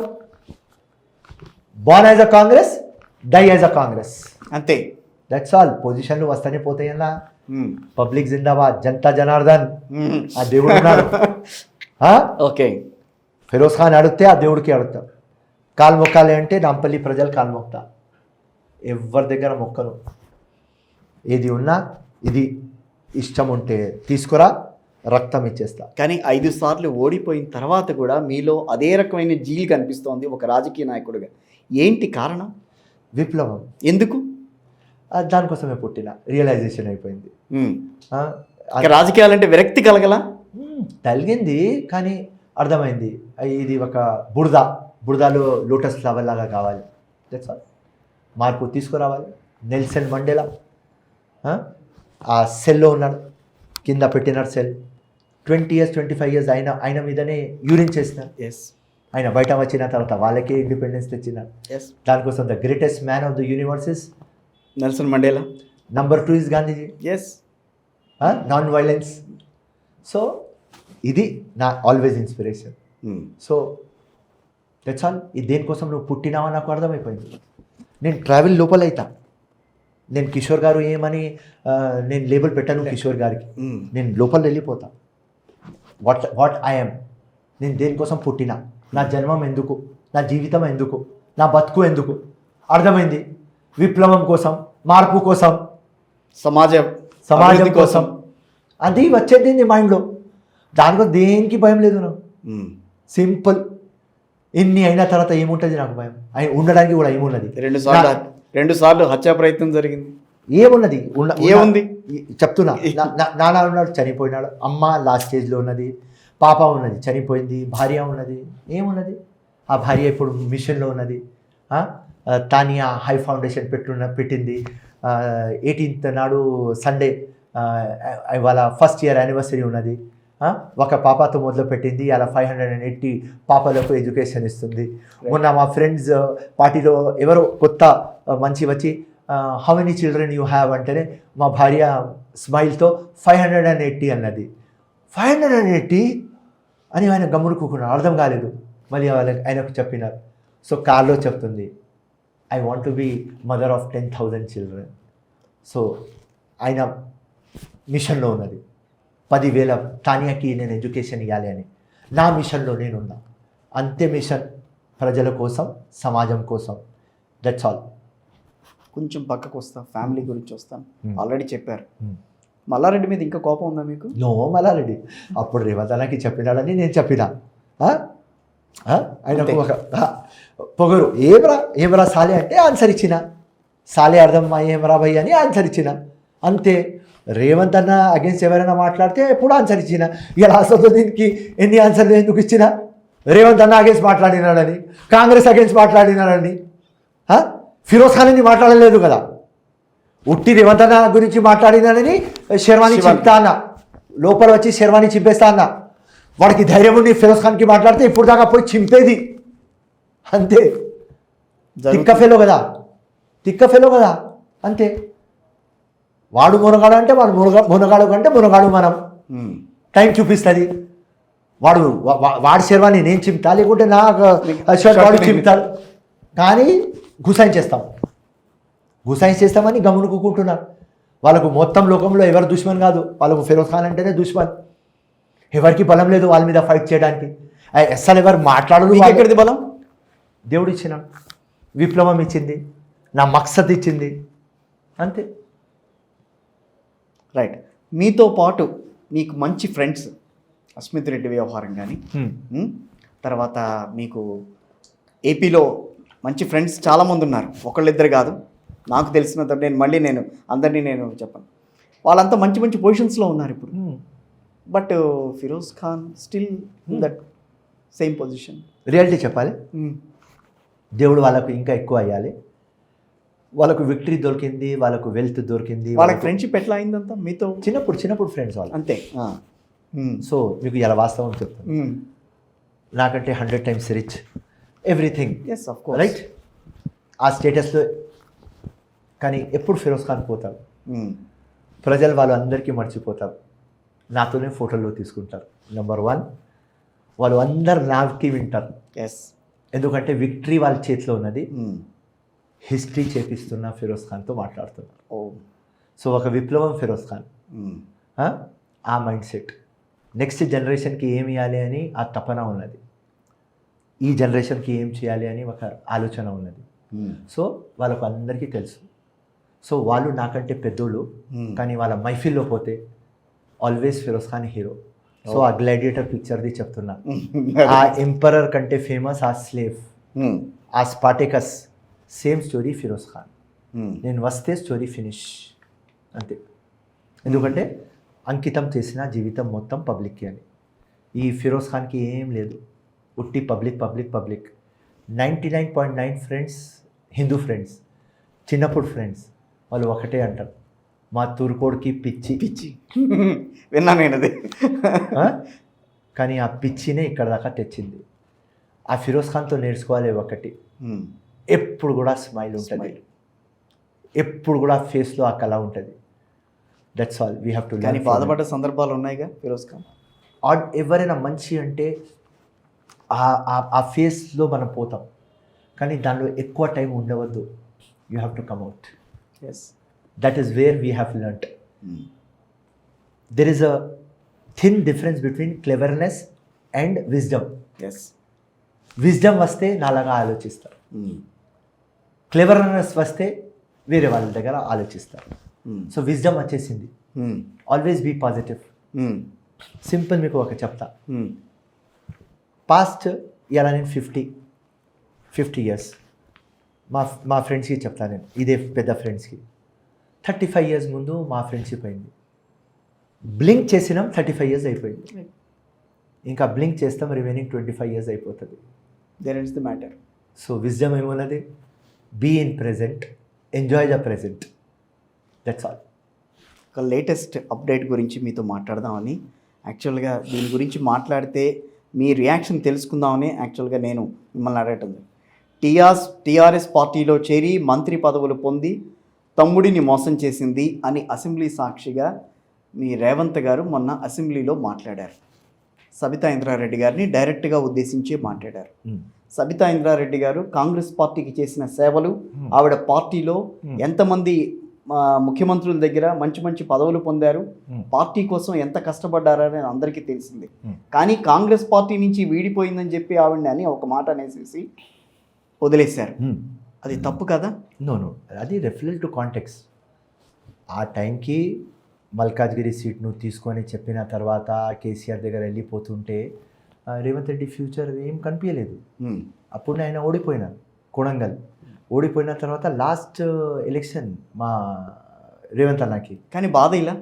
Born as a Congress, die as a Congress, అంతే. That's all. పొజిషన్లు వస్తూనే పోతాయన్నా. పబ్లిక్ జిందాబాద్, జనతా జనార్దన్. ఆ దేవుడు ఉన్నాడు. ఓకే, ఫిరోజ్ ఖాన్ అడిగితే ఆ దేవుడికి అడుగుతాం. కాలు మొక్కాలి అంటే నాంపల్లి ప్రజలు కాలు మొక్తా. ఎవరి దగ్గర మొక్కను. ఏది ఉన్నా ఇది ఇష్టం ఉంటే తీసుకురా, రక్తం ఇచ్చేస్తా. కానీ 5 సార్లు ఓడిపోయిన తర్వాత కూడా మీలో అదే రకమైన జీల్ కనిపిస్తోంది ఒక రాజకీయ నాయకుడిగా. ఏంటి కారణం? విప్లవం. ఎందుకు? దానికోసమే పుట్టిన. రియలైజేషన్ అయిపోయింది. రాజకీయాలంటే విరక్తి కలగల కలిగింది, కానీ అర్థమైంది ఇది ఒక బురదలో లోటస్ ఫ్లవర్ లాగా కావాలి. That's all. మార్పు తీసుకురావాలి. నెల్సన్ మండేలా ఆ సెల్లో ఉన్నాడు, కింద పెట్టినారు సెల్. 20 years 25 years ఆయన మీదనే యూరిన్ చేసినారు. ఎస్, ఆయన బయట వచ్చిన తర్వాత వాళ్ళకే ఇండిపెండెన్స్ తెచ్చినారు. ఎస్, దానికోసం the greatest man of the universe is Nelson Mandela. Number 2 is Gandhiji. Yes, non violence. So ఇది నా always inspiration. So that's all. దేనికోసం నువ్వు పుట్టినావా నాకు అర్థమైపోయింది. నేను ట్రావెల్ లోపల అవుతా. నేను కిషోర్ గారు ఏమని నేను లేబుల్ పెట్టాను కిషోర్ గారికి. నేను లోపల వెళ్ళిపోతా. వాట్ ఐఎమ్, నేను దేనికోసం పుట్టినా, నా జన్మం ఎందుకు, నా జీవితం ఎందుకు, నా బతుకు ఎందుకు, అర్థమైంది. విప్లవం కోసం, మార్పు కోసం, సమాజం కోసం, అది వచ్చేది నీ మైండ్లో. దానికోసం దేనికి భయం లేదు నాకు. సింపుల్. ఇన్ని అయిన తర్వాత ఏముంటుంది నాకు భయం? ఉండడానికి కూడా ఏమున్నది? రెండు సార్లు హత్యా ప్రయత్నం జరిగింది. ఏమున్నది? ఏముంది చెప్తున్నా. నాన్న ఉన్నాడు, చనిపోయినాడు. అమ్మ లాస్ట్ స్టేజ్లో ఉన్నది. పాప ఉన్నది, చనిపోయింది. భార్య ఉన్నది, ఏమున్నది? ఆ భార్య ఇప్పుడు మిషన్లో ఉన్నది. తానియా హై ఫౌండేషన్ పెట్టింది. 18th నాడు సండే ఇవాళ ఫస్ట్ ఇయర్ యానివర్సరీ ఉన్నది. ఒక పాపతో మొదలుపెట్టింది, అలా 580 పాపలకు ఎడ్యుకేషన్ ఇస్తుంది. మొన్న మా ఫ్రెండ్స్ పార్టీలో ఎవరో కొత్త మంచి వచ్చి how many children you have అంటేనే మా భార్య స్మైల్తో 580 అన్నది. 580 అని ఆయన గమ్ముడుకున్నాడు, అర్థం కాలేదు. మళ్ళీ ఆయనకు చెప్పినారు. సో కార్లో చెప్తుంది, I want to be mother of 10,000 children. So ఆయన మిషన్లో ఉన్నది. 10,000 తానియాకి నేను ఎడ్యుకేషన్ ఇవ్వాలి అని. నా మిషన్లో నేనున్నా. అంతే మిషన్, ప్రజల కోసం, సమాజం కోసం. That's all. కొంచెం పక్కకు వస్తా, ఫ్యామిలీ గురించి వస్తాను. ఆల్రెడీ చెప్పారు. మల్లారెడ్డి మీద ఇంకా కోపం ఉందా మీకు? నో, మల్లారెడ్డి అప్పుడు రేవంత్ చెప్పినాడని నేను చెప్పినా. ఆయనకు ఒక పొగరు. ఏమరా సాలే అంటే ఆన్సర్ ఇచ్చిన. సాలే అర్థం ఏమరా భయ్ అని ఆన్సర్ ఇచ్చిన, అంతే. రేవంత్ అన్న అగేన్స్ట్ ఎవరైనా మాట్లాడితే ఎప్పుడు ఆన్సర్ ఇచ్చిన. ఇలా దీనికి ఎన్ని ఆన్సర్లు ఎందుకు ఇచ్చిన? రేవంత్ అన్న అగేన్స్ట్ మాట్లాడినాడని, కాంగ్రెస్ అగేన్స్ట్ మాట్లాడినాడని, ఫిరోజ్ ఖాన్ అని మాట్లాడలేదు కదా. ఉట్టి రేవంత్ అన్న గురించి మాట్లాడినాడని శర్వాణి చింపుతా అన్న, లోపల వచ్చి శర్వాణి చింపేస్తా అన్న. వాడికి ధైర్యం ఉండి ఫిరోజ్ ఖాన్కి మాట్లాడితే ఇప్పుడు దాకా పోయి చింపేది, అంతే. తిక్క ఫెలో కదా, అంతే. వాడు మునగాడు అంటే వాడు మునగాడు కంటే మునగాడు మనం. టైం చూపిస్తుంది. వాడి శర్వాణి నేను చింపుతా, లేకుంటే నా షర్ట్ వాడు చింపుతాడు. కానీ గుసాయిస్తామని గమనుకుంటున్నారు. వాళ్ళకు మొత్తం లోకంలో ఎవరు దుష్మన్ కాదు. వాళ్ళకు ఫిరోజ్ ఖాన్ అంటేనే దుష్మన్. ఎవరికి బలం లేదు వాళ్ళ మీద ఫైట్ చేయడానికి. అసలు ఎవరు మాట్లాడరు. ఎక్కడిది బలం? దేవుడు ఇచ్చిన విప్లవం ఇచ్చింది, నా మక్సద్ ఇచ్చింది, అంతే. రైట్. మీతో పాటు మీకు మంచి ఫ్రెండ్స్, అస్మిత్ రెడ్డి వ్యవహారం కానీ, తర్వాత మీకు ఏపీలో మంచి ఫ్రెండ్స్ చాలామంది ఉన్నారు, ఒకళ్ళిద్దరు కాదు. నాకు తెలిసినంత నేను అందరినీ చెప్పను. వాళ్ళంతా మంచి మంచి పొజిషన్స్లో ఉన్నారు ఇప్పుడు. But Firoz Khan still that same position. Reality చెప్పాలి, దేవుడు వాళ్ళకు ఇంకా ఎక్కువ అయ్యాలి. వాళ్ళకు విక్టరీ దొరికింది, వాళ్ళకు వెల్త్ దొరికింది. వాళ్ళకి ఫ్రెండ్షిప్ ఎట్లా అయిందంతా మీతో? చిన్నప్పుడు ఫ్రెండ్స్ వాళ్ళు, అంతే. సో మీకు ఇలా వాస్తవం చెప్తాను, నాకంటే 100 times రిచ్, ఎవ్రీథింగ్, రైట్, ఆ స్టేటస్లో. కానీ ఎప్పుడు ఫిరోజ్ ఖాన్ పోతారు, ప్రజలు వాళ్ళు అందరికీ మర్చిపోతారు, నాతోనే ఫోటోల్లో తీసుకుంటారు. నెంబర్ 1, వాళ్ళు అందరు నాకి వింటారు. ఎందుకంటే విక్టరీ వాళ్ళ చేతిలో ఉన్నది. హిస్టరీ చేపిస్తున్న ఫిరోజ్ ఖాన్తో మాట్లాడుతున్నారు. సో ఒక విప్లవం ఫిరోజ్ ఖాన్, ఆ మైండ్ సెట్. నెక్స్ట్ జనరేషన్కి ఏమి ఇవ్వాలి అని ఆ తపన ఉన్నది. ఈ జనరేషన్కి ఏం చేయాలి అని ఒక ఆలోచన ఉన్నది. సో వాళ్ళకు అందరికీ తెలుసు. సో వాళ్ళు నాకంటే పెద్దోళ్ళు, కానీ వాళ్ళ మైఫిల్లో పోతే always Firoz Khan hero. So ఆ గ్లాడియేటర్ పిక్చర్ది చెప్తున్నా. ఆ ఎంపరర్ కంటే ఫేమస్ ఆ స్లేవ్, ఆ Spartacus, same story Firoz Khan. నేను వస్తే స్టోరీ ఫినిష్, అంతే. ఎందుకంటే అంకితం చేసిన జీవితం మొత్తం పబ్లిక్కి అని. ఈ ఫిరోజ్ ఖాన్కి ఏం లేదు, ఉట్టి పబ్లిక్. 99.9 ఫ్రెండ్స్ హిందూ ఫ్రెండ్స్, చిన్నప్పుడు ఫ్రెండ్స్. వాళ్ళు ఒకటే అంటారు, మా తూర్కోడికి పిచ్చి విన్నా నేను అది. కానీ ఆ పిచ్చినే ఇక్కడ దాకా తెచ్చింది. ఆ ఫిరోజ్ ఖాన్తో నేర్చుకోవాలి ఒకటి, ఎప్పుడు కూడా స్మైల్ ఉంటుంది, ఎప్పుడు కూడా ఫేస్లో ఆ కళ ఉంటుంది. That's all we have to learn. కానీ బాధపడ్డ సందర్భాలు ఉన్నాయిగా ఫిరోజ్ ఖాన్. ఎవరైనా మంచి అంటే ఆ ఫేస్లో మనం పోతాం, కానీ దానిలో ఎక్కువ టైం ఉండవద్దు. You have to come out. That is where we have learned. There is a thin difference between cleverness and wisdom. Yes. Wisdom వస్తే నాలాగా ఆలోచిస్తారు, క్లెవర్నెస్ వస్తే వేరే వాళ్ళ దగ్గర ఆలోచిస్తారు. సో విజ్డమ్ వచ్చేసింది. Always be positive. సింపుల్ మీకు ఒక చెప్తా. పాస్ట్ ఇలా నేను 50 ఇయర్స్ మా ఫ్రెండ్స్కి చెప్తాను నేను, ఇదే పెద్ద ఫ్రెండ్స్కి. 35 ఇయర్స్ ముందు మా ఫ్రెండ్షిప్ అయింది. బ్లింక్ చేసినాం, 35 ఇయర్స్ అయిపోయింది. ఇంకా బ్లింక్ చేస్తాం, రిమైనింగ్ 25 ఇయర్స్ అయిపోతుంది. There is the matter. So wisdom ఏమున్నది? Be in present, enjoy the present, that's all. ఒక లేటెస్ట్ అప్డేట్ గురించి మీతో మాట్లాడదామని, యాక్చువల్గా దీని గురించి మాట్లాడితే మీ రియాక్షన్ తెలుసుకుందామని యాక్చువల్గా నేను మిమ్మల్ని అడగటం. టీఆర్ఎస్ పార్టీలో చేరి మంత్రి పదవులు పొంది తమ్ముడిని మోసం చేసింది అని అసెంబ్లీ సాక్షిగా మీ రేవంత్ గారు మొన్న అసెంబ్లీలో మాట్లాడారు. సబితా ఇంద్రారెడ్డి గారిని డైరెక్ట్గా ఉద్దేశించి మాట్లాడారు. సబితా ఇంద్రారెడ్డి గారు కాంగ్రెస్ పార్టీకి చేసిన సేవలు, ఆవిడ పార్టీలో ఎంతమంది ముఖ్యమంత్రుల దగ్గర మంచి మంచి పదవులు పొందారు, పార్టీ కోసం ఎంత కష్టపడ్డారని అందరికీ తెలిసింది. కానీ కాంగ్రెస్ పార్టీ నుంచి వీడిపోయిందని చెప్పి ఆవిడని అని ఒక మాట అనేసి వదిలేశారు. అది తప్పు కదా? నో, అది రెఫరల్ టు కాంటెక్స్. ఆ టైంకి మల్కాజ్గిరి సీట్ను తీసుకొని చెప్పిన తర్వాత కేసీఆర్ దగ్గర వెళ్ళిపోతుంటే రేవంత్ రెడ్డి ఫ్యూచర్ ఏం కనిపించలేదు. అప్పుడు ఆయన ఓడిపోయినారు కొడంగల్. ఓడిపోయిన తర్వాత లాస్ట్ ఎలక్షన్ మా రేవంత్ అన్నకి. కానీ బాధ ఇలా,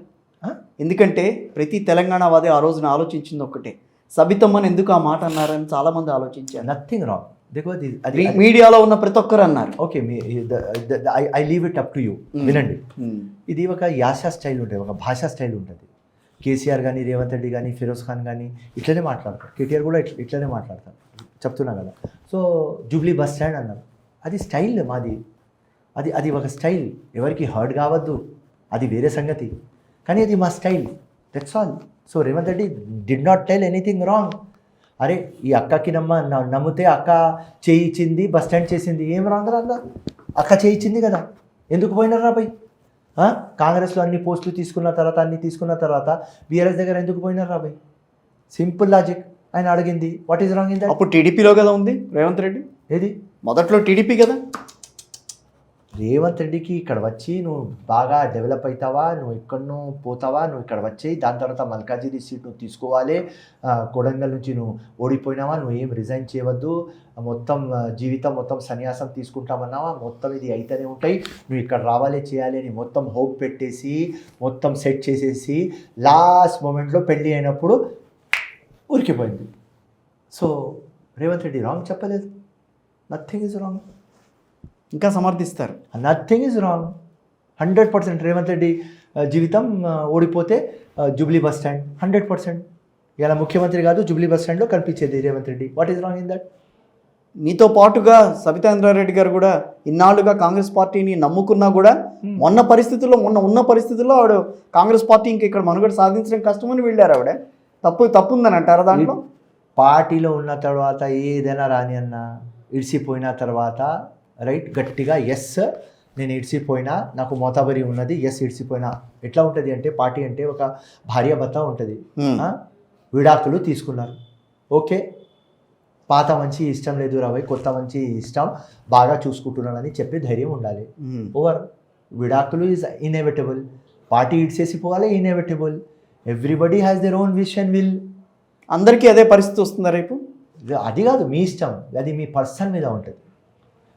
ఎందుకంటే ప్రతి తెలంగాణ వాది ఆ రోజున ఆలోచించింది ఒక్కటే, సబితమ్మని ఎందుకు ఆ మాట అన్నారని చాలామంది ఆలోచించారు. నథింగ్ రాంగ్, బికాజ్ అది మీడియాలో ఉన్న ప్రతి ఒక్కరు అన్నారు. Okay, I leave it up to you. వినండి, ఇది ఒక యాస స్టైల్ ఉంటుంది, ఒక భాషా స్టైల్ ఉంటుంది. కేసీఆర్ కానీ, రేవంత్ రెడ్డి కానీ, ఫిరోజ్ ఖాన్ కానీ ఇట్లనే మాట్లాడతారు. కేటీఆర్ కూడా ఇట్లనే మాట్లాడతారు, చెప్తున్నా కదా. సో జూబ్లీ బస్ స్టాండ్ అన్నారు, అది స్టైల్ మాది. అది ఒక స్టైల్, ఎవరికి హర్ట్ కావద్దు, అది వేరే సంగతి. కానీ అది మా style, that's all. So Revanth Reddy did not tell anything wrong. అరే ఈ అక్కకి నమ్మితే అక్క చేయించింది, బస్ స్టాండ్ చేసింది, ఏం రాంగ్ రాదా? అక్క చేయించింది కదా, ఎందుకు పోయినారు రా భయ్? కాంగ్రెస్లో అన్ని పోస్టులు తీసుకున్న తర్వాత బీఆర్ఎస్ దగ్గర ఎందుకు పోయినారు రా భయ్? Simple logic. ఆయన అడిగింది what is wrong in that? అప్పుడు టీడీపీలో కదా ఉంది రేవంత్ రెడ్డి. ఏది మొదట్లో టీడీపీ కదా. రేవంత్ రెడ్డికి ఇక్కడ వచ్చి నువ్వు బాగా డెవలప్ అవుతావా, నువ్వు ఎక్కడనో పోతావా, నువ్వు ఇక్కడ వచ్చి దాని తర్వాత మల్కాజిరి సీట్ నువ్వు తీసుకోవాలి, కొడంగల్ నుంచి నువ్వు ఓడిపోయినావా, నువ్వు ఏం రిజైన్ చేయవద్దు, మొత్తం జీవితం మొత్తం సన్యాసం తీసుకుంటామన్నావా, మొత్తం ఇది అయితేనే ఉంటాయి, నువ్వు ఇక్కడ రావాలి చేయాలి అని మొత్తం హోప్ పెట్టేసి మొత్తం సెట్ చేసేసి లాస్ట్ మూమెంట్లో పెళ్ళి అయినప్పుడు ఉరికిపోయింది. సో రేవంత్ రెడ్డి రాంగ్ చెప్పలేదు, నథింగ్ ఈజ్ రాంగ్. ఇంకా సమర్థిస్తారు, nothing is wrong. 100% Revanth Reddy జీవితం ఓడిపోతే జూబ్లీ బస్ స్టాండ్ 100%. ఇలా ముఖ్యమంత్రి కాదు, జూబ్లీ బస్ స్టాండ్లో కనిపించేది Revanth Reddy. What is wrong in that? మీతో పాటుగా సబితా ఇంద్రారెడ్డి గారు కూడా ఇన్నాళ్ళుగా కాంగ్రెస్ పార్టీని నమ్ముకున్నా కూడా మొన్న ఉన్న పరిస్థితుల్లో ఆవిడ కాంగ్రెస్ పార్టీ ఇంకా ఇక్కడ మనుగడ సాధించడం కష్టమని వెళ్ళారు. ఆవిడ తప్పుందని అంటారా దాంట్లో? పార్టీలో ఉన్న తర్వాత ఏదైనా రాని అన్న ఇడిసిపోయిన తర్వాత రైట్ గట్టిగా ఎస్ నేను ఇడిసిపోయినా, నాకు మోతాబరి ఉన్నది, ఎస్ ఇడిసిపోయినా. ఎట్లా ఉంటుంది అంటే పార్టీ అంటే ఒక భార్య భర్త ఉంటుంది, విడాకులు తీసుకున్నారు, ఓకే పాత మంచి ఇష్టం లేదు రాబోయ్, కొత్త మంచి ఇష్టం, బాగా చూసుకుంటున్నానని చెప్పి ధైర్యం ఉండాలి. ఓవర్ విడాకులు ఈజ్ ఇన్ఎవిటబుల్, పార్టీ ఇడ్సేసి పోవాలి, inevitable. Everybody has their own wish and will. అందరికీ అదే పరిస్థితి వస్తుందా రేపు? అది కాదు మీ ఇష్టం, అది మీ పర్సన్ మీద ఉంటుంది.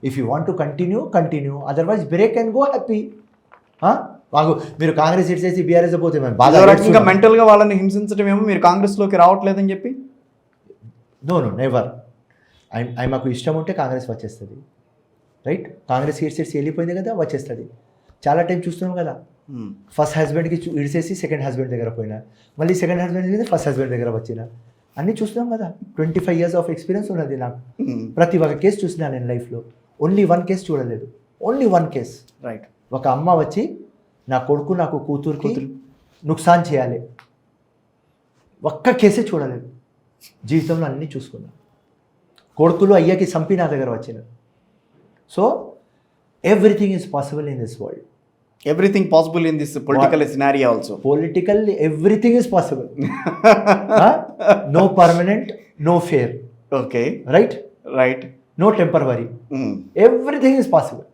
If you want to continue, otherwise break and go happy. మాకు మీరు కాంగ్రెస్ ఇడ్సేసి బీఆర్ఎస్ పోతే మేము బాగా మెంటల్గా వాళ్ళని హింసించడం ఏమో మీరు కాంగ్రెస్లోకి రావట్లేదని చెప్పి. No never. మాకు ఇష్టం ఉంటే కాంగ్రెస్ వచ్చేస్తుంది, రైట్? కాంగ్రెస్ ఇడ్సేసి వెళ్ళిపోయింది కదా, వచ్చేస్తుంది. చాలా టైం చూస్తున్నాం కదా, ఫస్ట్ హస్బెండ్కి ఇడిసేసి సెకండ్ హస్బెండ్ దగ్గర పోయినా, మళ్ళీ సెకండ్ హస్బెండ్ మీద ఫస్ట్ హస్బెండ్ దగ్గర వచ్చిన, అన్నీ చూస్తున్నాం కదా. 25 years ఆఫ్ ఎక్స్పీరియన్స్ ఉన్నది నాకు. ప్రతి ఒక్క కేసు చూసినా నేను లైఫ్లో. ఓన్లీ 1 కేసు చూడలేదు, ఓన్లీ 1 కేసు. రైట్. ఒక అమ్మ వచ్చి నా కొడుకు నాకు కూతురికి నుక్సాన్ చేయాలి, ఒక్క కేసే చూడలేదు. జీవితంలో అన్నీ చూసుకున్నా. కొడుకులు అయ్యకి చంపి నా దగ్గర వచ్చిన. So everything is possible in this world. Everything possible in this political scenario also. Political everything is possible. No permanent, no fair, okay, right, right. No temporary, everything is possible.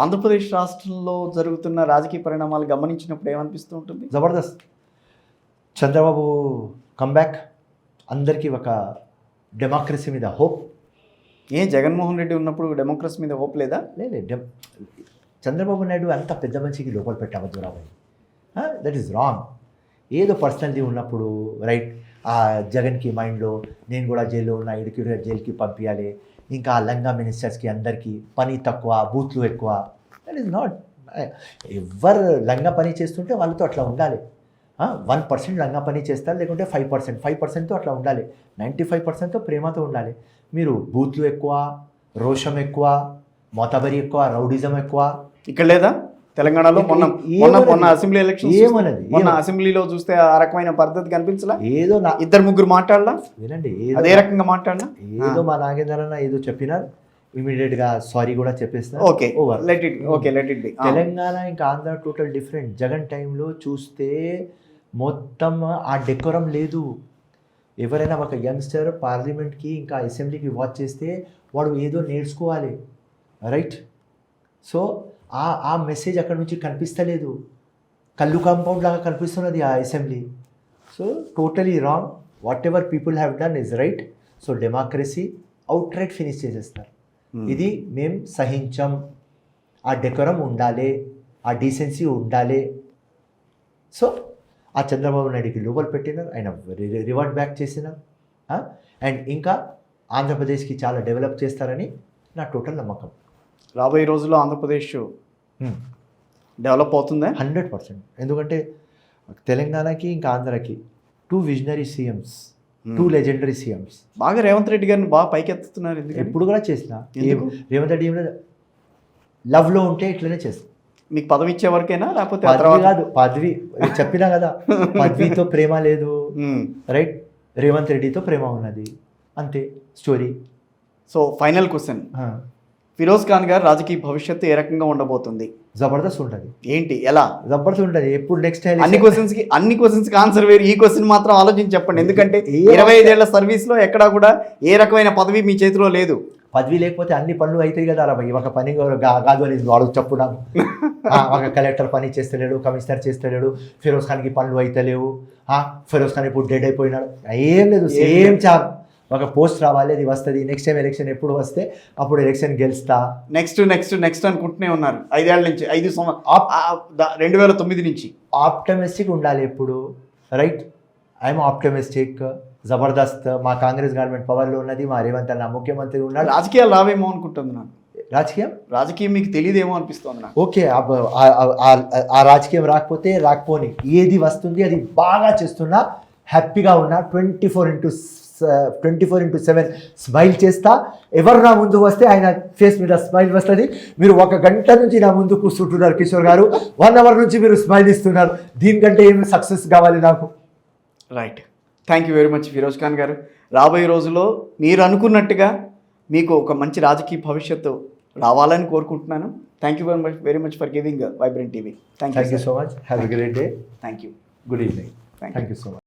Andhra Pradesh రాష్ట్రంలో జరుగుతున్న రాజకీయ పరిణామాలు గమనించినప్పుడు ఏమనిపిస్తూ ఉంటుంది? జబర్దస్త్. చంద్రబాబు కంబ్యాక్, అందరికీ ఒక democracy మీద hope. Jaganmohan Reddy ఉన్నప్పుడు డెమోక్రసీ మీద హోప్ లేదా? లేదు, చంద్రబాబు నాయుడు అంత పెద్ద మనిషికి లోపల పెట్టవద్దు రాబోయ్. That is wrong. ఏదో పర్సనల్ది ఉన్నప్పుడు రైట్, ఆ జగన్కి మైండ్లో నేను కూడా జైల్లో ఉన్న ఇడికి జైలుకి పంపించాలి, ఇంకా ఆ లంగా మినిస్టర్స్కి అందరికీ పని తక్కువ, బూత్లు ఎక్కువ. That is not. ఎవరు లంగా పని చేస్తుంటే వాళ్ళతో అట్లా ఉండాలి. 1% లంగా పని చేస్తారు, లేకుంటే 5%తో అట్లా ఉండాలి. 95%తో ప్రేమతో ఉండాలి. మీరు బూత్లు ఎక్కువ, రోషం ఎక్కువ, మోతబరి ఎక్కువ, రౌడిజం ఎక్కువ. ఇక్కడ లేదా తెలంగాణలో? మొన్న అసెంబ్లీ ఎలక్షన్ ఏమన్నది? మొన్న అసెంబ్లీలో చూస్తే ఆ రకమైన పద్ధతి కనిపించలా? ఏదో ఇద్దరు ముగ్గురు మాట్లాడలా? వినండి, అదే రకంగా మాట్లాడలా? ఏదో మా నాగేంద్ర అన్న ఏదో చెప్పినారు, ఇమీడియట్గా సారీ కూడా చెప్పేసిన. Okay, over. Let it be. Telangana ఇంకా ఆంధ్ర టోటల్ డిఫరెంట్. జగన్ టైంలో చూస్తే మొత్తం ఆ డెకోరం లేదు. ఎవరైనా ఒక యంగ్స్టర్ పార్లమెంట్కి ఇంకా అసెంబ్లీకి వాచ్ చేస్తే వాడు ఏదో నేర్చుకోవాలి, రైట్? సో ఆ మెసేజ్ అక్కడ నుంచి కనిపిస్తలేదు. కళ్ళు కాంపౌండ్ లాగా కనిపిస్తున్నది ఆ assembly. So totally wrong. What ever people have done is right. So democracy out right finish చేసేస్తారు. ఇది మేం సహించం. ఆ డెకోరం ఉండాలి, ఆ డీసెన్సీ ఉండాలి. సో ఆ చంద్రబాబు నాయుడికి లోపల పెట్టినారు, ఆయన రివర్ట్ బ్యాక్ చేసినారు. అండ్ ఇంకా ఆంధ్రప్రదేశ్కి చాలా డెవలప్ చేస్తారని నా టోటల్ నమ్మకం. రాబోయే రోజుల్లో ఆంధ్రప్రదేశ్ డెవలప్ అవుతుందా? 100%. ఎందుకంటే తెలంగాణకి ఇంకా ఆంధ్రాకి 2 విజనరీ సీఎంస్, 2 లెజెండరీ సీఎంస్. బాగా రేవంత్ రెడ్డి గారిని బాగా పైకెత్తుతున్నారు. ఎప్పుడు కూడా చేసిన రేవంత్ రెడ్డి లవ్లో ఉంటే ఇట్లనే చేస్తాను. మీకు పదవి ఇచ్చే వరకేనా, లేకపోతే పదవి కాదు, పదవి చెప్పినా కదా, పదవితో ప్రేమ లేదు, రైట్? రేవంత్ రెడ్డితో ప్రేమ ఉన్నది, అంతే story. So final question, Firoz Khan గారు రాజకీయ భవిష్యత్తు ఏ రకంగా ఉండబోతుంది? జబర్దస్త్ ఉంటుంది. ఏంటి, ఎలా? జబర్దస్త్ ఉంటుంది. ఎప్పుడు నెక్స్ట్ అన్ని క్వశ్చన్స్ కి ఆన్సర్ వేరు, ఈ క్వశ్చన్ మాత్రం ఆలోచించి చెప్పండి. ఎందుకంటే 25 ఏళ్ల సర్వీస్ లో ఎక్కడా కూడా ఏ రకమైన పదవి మీ చేతిలో లేదు. పదవి లేకపోతే అన్ని పనులు అవుతాయి కదా. ఒక పని కాదు అని వాడు చెప్పు నాకు. ఒక కలెక్టర్ పని చేస్తలేడు, కమిషనర్ చేస్తలేడు, ఫిరోజ్ ఖాన్కి పనులు అవుతలేవు, ఫిరోజ్ ఖాన్ ఇప్పుడు డెడ్ అయిపోయినాడు, ఏం లేదు. సేమ్ చాప్ ఒక పోస్ట్ రావాలి, అది వస్తుంది. నెక్స్ట్ టైం ఎలక్షన్ ఎప్పుడు వస్తే అప్పుడు ఎలక్షన్ గెలుస్తా. నెక్స్ట్ అనుకుంటూనే ఉన్నారు 5 ఏళ్ల నుంచి, 2009 నుంచి. ఆప్టమిస్టిక్ ఉండాలి ఎప్పుడు, రైట్? I'm optimistic. జబర్దస్త్. మా కాంగ్రెస్ గవర్నమెంట్ పవర్లో ఉన్నది, మా రేవంత్ అన్న ముఖ్యమంత్రి ఉన్నాడు. రాజకీయాలు రావేమో అనుకుంటుంది నాకు. రాజకీయం మీకు తెలియదేమో అనిపిస్తుంది నాకు. ఓకే, ఆ రాజకీయం రాకపోని ఏది వస్తుంది అది బాగా చేస్తున్నా, హ్యాపీగా ఉన్నా, 24/7 స్మైల్ చేస్తా. ఎవరు నా ముందు వస్తే ఆయన ఫేస్ మీద స్మైల్ వస్తుంది. మీరు 1 గంట నుంచి నా ముందు కూర్చుంటున్నారు కిషోర్ గారు, 1 అవర్ నుంచి మీరు స్మైల్ ఇస్తున్నారు. దీనికంటే ఏమి సక్సెస్ కావాలి నాకు? Right, thank you very much Firoz Khan గారు. రాబోయే రోజుల్లో మీరు అనుకున్నట్టుగా మీకు ఒక మంచి రాజకీయ భవిష్యత్తు రావాలని కోరుకుంటున్నాను. Thank you very much for giving vibrant TV. Thank you so much. Have a great day. Thank you. Good evening. Thank you so much.